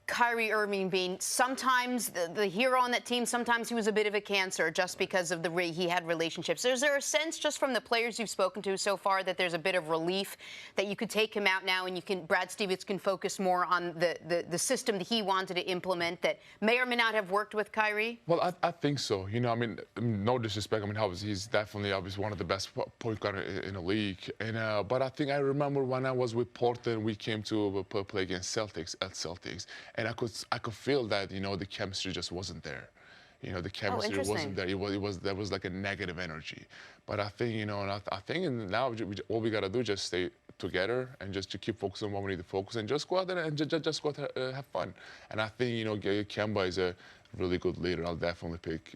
Kyrie Irving being sometimes the hero on that team, sometimes he was a bit of a cancer just because of the way he had relationships. Is there a sense just from the players you've spoken to so far that there's a bit of relief that you could take him out now and Brad Stevens can focus more on the system that he wanted to implement that may or may not have worked with Kyrie? Well, I think so. You know, I mean, no disrespect. I mean, he's definitely obviously one of the best point guard in the league. And but I think I remember when I was with Portland, we came to play against Celtics. And I could feel that, you know, the chemistry just wasn't there. You know, the chemistry wasn't there. There was like a negative energy. But I think, you know, and I think now all we got to do is just stay together and just to keep focusing on what we need to focus and just go out there and just go out there, have fun. And I think, you know, Kemba is a really good leader. I'll definitely pick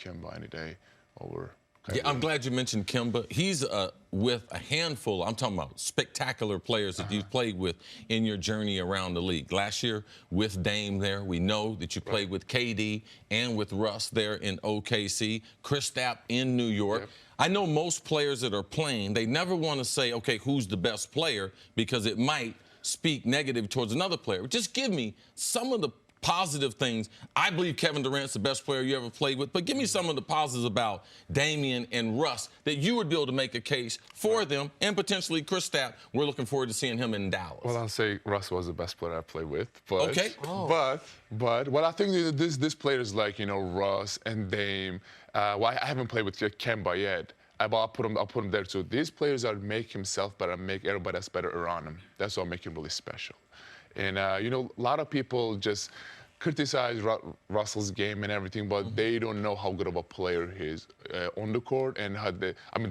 Kemba any day over. Yeah, I'm glad you mentioned Kemba. He's with a handful, I'm talking about spectacular players that you've played with in your journey around the league. Last year with Dame there, we know that you played with KD and with Russ there in OKC, Kristaps in New York. Yep. I know most players that are playing, they never want to say, okay, who's the best player because it might speak negative towards another player. Just give me some of the positive things. I believe Kevin Durant's the best player you ever played with, but give me some of the positives about Damian and Russ that you would be able to make a case for them, and potentially Kristaps. We're looking forward to seeing him in Dallas. Well, I'll say Russ was the best player I played with. But, okay. But well, I think this players like, you know, Russ and Dame. Well, I haven't played with Kemba yet. I'll put him there too. These players are make himself better, make everybody else better around him. That's what make him really special. And, you know, a lot of people just criticize Russell's game and everything, but they don't know how good of a player he is on the court. And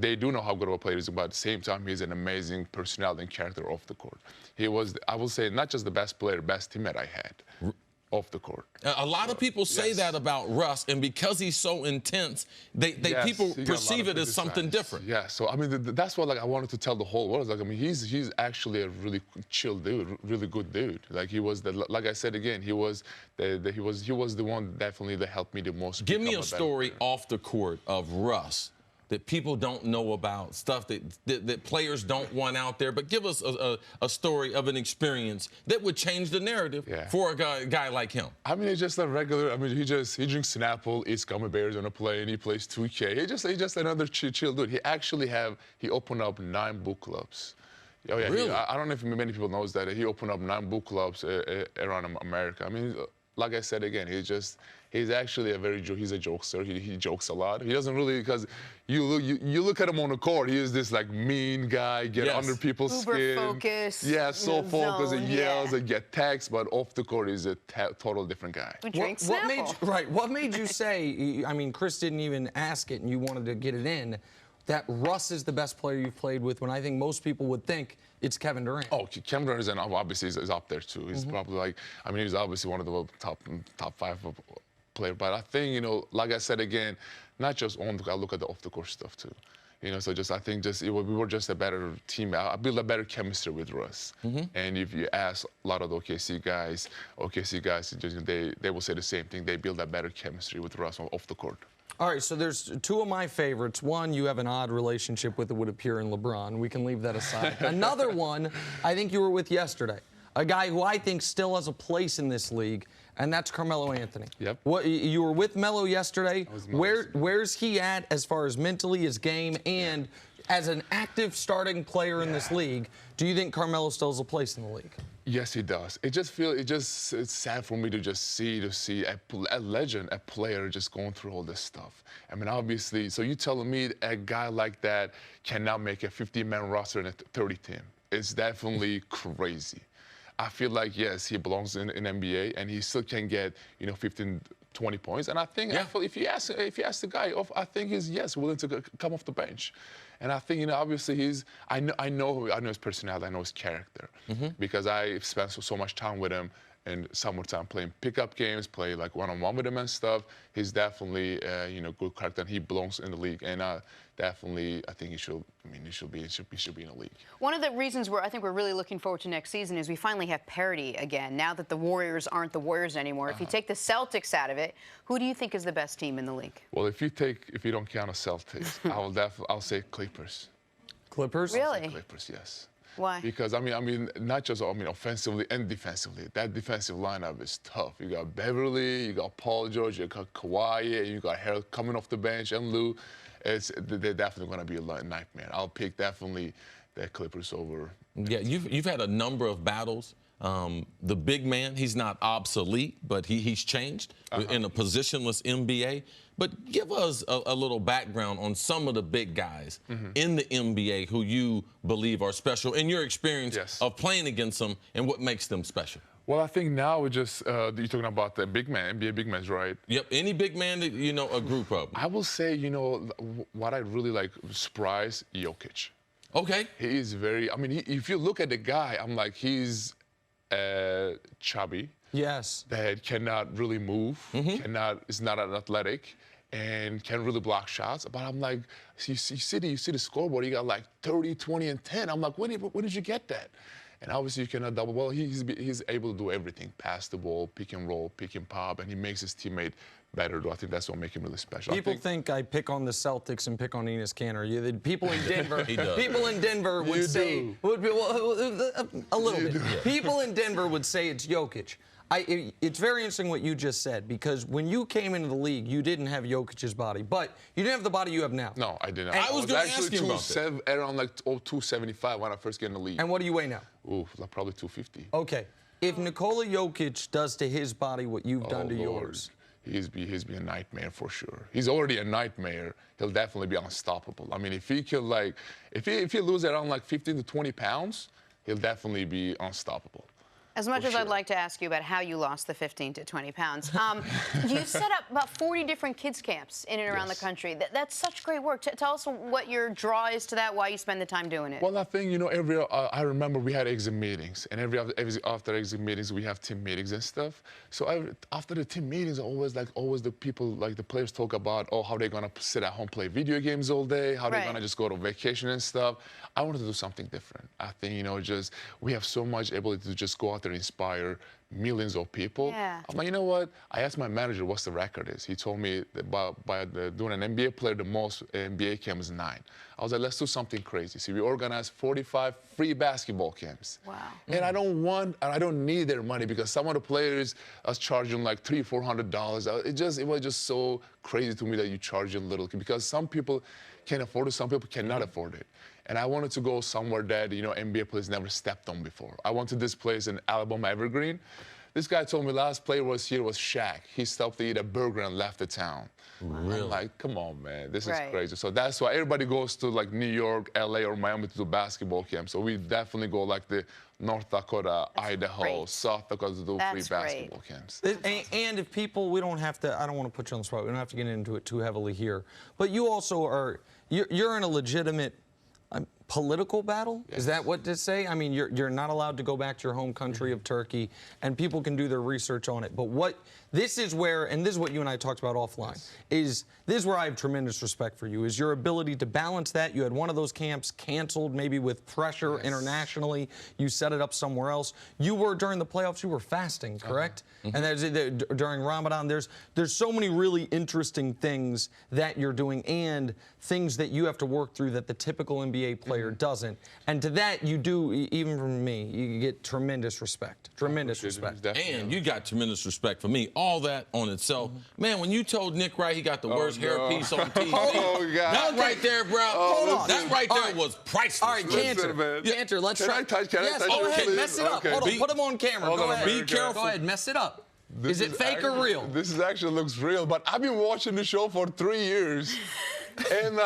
they do know how good of a player he is, but at the same time, he's an amazing personality and character off the court. He was, I will say, not just the best player, best teammate I had off the court. A lot of people say that about Russ, and because he's so intense, people perceive it as something different. Yeah, so I mean, that's what I wanted to tell the whole world. Like, I mean, he's actually a really chill dude, really good dude. Like he was like I said again, he was the one definitely that helped me the most. Give me a story off the court of Russ that people don't know about, stuff that players don't want out there, but give us a story of an experience that would change the narrative for a guy like him. I mean, it's just a regular, I mean, he drinks Snapple, eats gummy bears on a plane, he plays 2K. He's just another chill dude. He opened up 9 book clubs. Oh, yeah, really? I don't know if many people knows that. He opened up 9 book clubs around America. I mean, like I said again, he's actually he's a jokester. He jokes a lot. He doesn't really, because you look at him on the court, he is this like mean guy, get under people's skin. Focused. Yeah, so focused and yells and get texts, but off the court he's a total different guy. What made you say, I mean, Cris didn't even ask it and you wanted to get it in, that Russ is the best player you've played with, when I think most people would think it's Kevin Durant? Oh, Kevin Durant obviously is up there too. He's probably like, I mean, he's obviously one of the top 5 players. But I think, you know, like I said again, not just on the court, I look at the off the court stuff too. You know, so I think we were just a better team. I built a better chemistry with Russ. And if you ask a lot of the OKC guys, they will say the same thing. They build a better chemistry with Russ off the court. All right, so there's 2 of my favorites. One, you have an odd relationship with, it would appear, in LeBron. We can leave that aside. Another one, I think you were with yesterday. A guy who I think still has a place in this league, and that's Carmelo Anthony. Yep. You were with Melo yesterday. Where's he at as far as mentally, his game, and as an active starting player in this league, do you think Carmelo still has a place in the league? Yes, he does. It's sad for me to just see a legend, a player just going through all this stuff. I mean, obviously, so you telling me a guy like that cannot make a 50-man roster in a 30 team? It's definitely crazy. I feel like, yes, he belongs in NBA, and he still can get, 15, 20 points. And I think if you ask the guy, I think he's willing to come off the bench. And I think, obviously I know his personality, I know his character, because I spent so much time with him in summertime playing pickup games, play like one-on-one with him and stuff. He's definitely, good character, and he belongs in the league. And definitely, I think he should be in the league. One of the reasons I think we're really looking forward to next season is we finally have parity again. Now that the Warriors aren't the Warriors anymore, if you take the Celtics out of it, who do you think is the best team in the league? Well, if you don't count the Celtics, I'll say Clippers. Clippers? Really? Clippers, yes. Why? Because I mean, not just offensively and defensively. That defensive lineup is tough. You got Beverly, you got Paul George, you got Kawhi, and you got Harold coming off the bench, and Lou. They're definitely going to be a nightmare. I'll pick definitely the Clippers over. Yeah, you've had a number of battles. The big man, he's not obsolete, but he's changed in a positionless NBA. But give us a little background on some of the big guys in the NBA who you believe are special in your experience of playing against them and what makes them special. Well, I think now we're just, you're talking about the big man, NBA big men, right? Yep, any big man that, a group of. I will say, what I really like, surprise, Jokic. Okay. He is very, if you look at the guy, I'm like, he's chubby. Yes. That cannot really move, is not athletic, and can really block shots. But I'm like, you see the scoreboard, you got like 30, 20, and 10. I'm like, when did you get that? And obviously you cannot double. Well, he's able to do everything: pass the ball, pick and roll, pick and pop, and he makes his teammate better. I think that's what makes him really special. People think I pick on the Celtics and pick on Enes Kanter. People in Denver, would say a little bit. Yeah. People in Denver would say it's Jokic. It's very interesting what you just said, because when you came into the league, you didn't have Jokic's body, but you didn't have the body you have now. No, I didn't. I was going to ask you about that. Around like 275 when I first get in the league. And what do you weigh now? Ooh, like probably 250. Okay. If Nikola Jokic does to his body what you've done to yours, he's be a nightmare for sure. He's already a nightmare. He'll definitely be unstoppable. I mean, if he could if he lose around like 15 to 20 pounds, he'll definitely be unstoppable. As much as I'd like to ask you about how you lost the 15 to 20 pounds, you set up about 40 different kids camps in and around the country. That's such great work. Tell us what your draw is to that, why you spend the time doing it. Well, I think, I remember we had exit meetings, and after exit meetings, we have team meetings and stuff. So after the team meetings, always the people, the players talk about, how they're going to sit at home, play video games all day, how they're going to just go to vacation and stuff. I wanted to do something different. I think, we have so much ability to just go out there and inspire millions of people. Yeah. I'm like, you know what? I asked my manager what's the record is. He told me that by doing an NBA player, the most NBA camps is 9. I was like, let's do something crazy. So we organized 45 free basketball camps. Wow. And I don't need their money, because some of the players are charging like $300, $400. It was just so crazy to me that you charge a little, because some people can afford it, some people cannot afford it. And I wanted to go somewhere that, NBA players never stepped on before. I went to this place in Alabama Evergreen. This guy told me last player was here was Shaq. He stopped to eat a burger and left the town. Really? I'm like, come on, man, this is crazy. So that's why everybody goes to like New York, LA, or Miami to do basketball camps. So we definitely go like the North Dakota, Idaho, South Dakota to do free basketball camps. And if people, I don't want to put you on the spot. We don't have to get into it too heavily here. But you also you're in a legitimate political battle? Yes. Is that what to say? I mean, you're not allowed to go back to your home country of Turkey, and people can do their research on it. But this is what you and I talked about offline, this is where I have tremendous respect for you, is your ability to balance that. You had one of those camps canceled, maybe with pressure internationally. You set it up somewhere else. You were, during the playoffs, you were fasting, correct? And during Ramadan, there's so many really interesting things that you're doing, and things that you have to work through that the typical NBA player player doesn't. And to that, you do, even from me, you get tremendous respect. Tremendous respect. And you got tremendous respect for me. All that on itself. Man, when you told Nick Wright he got the worst hairpiece on TV, that right there, bro, that right there was priceless. All right, Kanter, let's try. Can I touch? Go ahead, mess it up. Okay. Hold on, put him on camera. Go ahead. Be careful. Go ahead, mess it up. Is it fake or real? This is actually looks real, but I've been watching the show for 3 years, and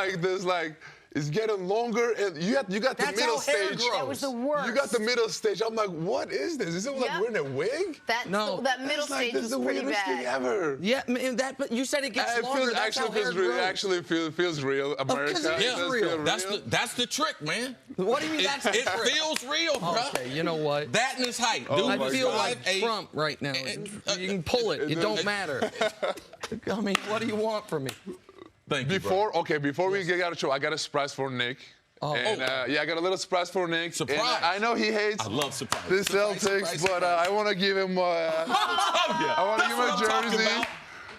it's getting longer, and you got the middle stage. That was the worst. You got the middle stage. I'm like, what is this? Is it like we're in a wig? That middle stage was pretty bad. This is the weirdest thing ever. Yeah, man, but you said it gets longer. Feels real. America. It is real. That's the trick, man. What do you mean that's the trick? It feels real, bro. Okay, you know what? That and his height. I feel like Trump right now. You can pull it. It don't matter. I mean, what do you want from me? Thank you, before we get out of show, I got a surprise for Nick. I got a little surprise for Nick. Surprise. And I know he hates I love surprise. the Celtics, but I want to give him I want to give him a jersey.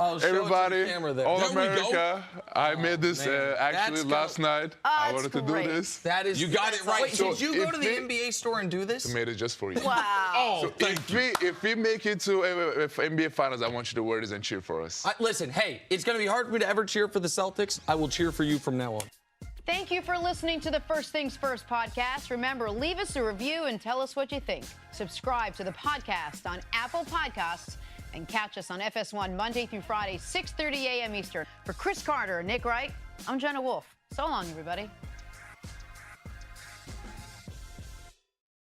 Everybody, all America. I made this actually last night. I wanted to do this. That is. You got it right. Wait, did you go to the NBA store and do this? I made it just for you. Wow. If we make it to NBA Finals, I want you to wear this and cheer for us. Listen, hey, it's going to be hard for me to ever cheer for the Celtics. I will cheer for you from now on. Thank you for listening to the First Things First podcast. Remember, leave us a review and tell us what you think. Subscribe to the podcast on Apple Podcasts and catch us on FS1 Monday through Friday, 6:30 a.m. Eastern. For Cris Carter and Nick Wright, I'm Jenna Wolfe. So long, everybody.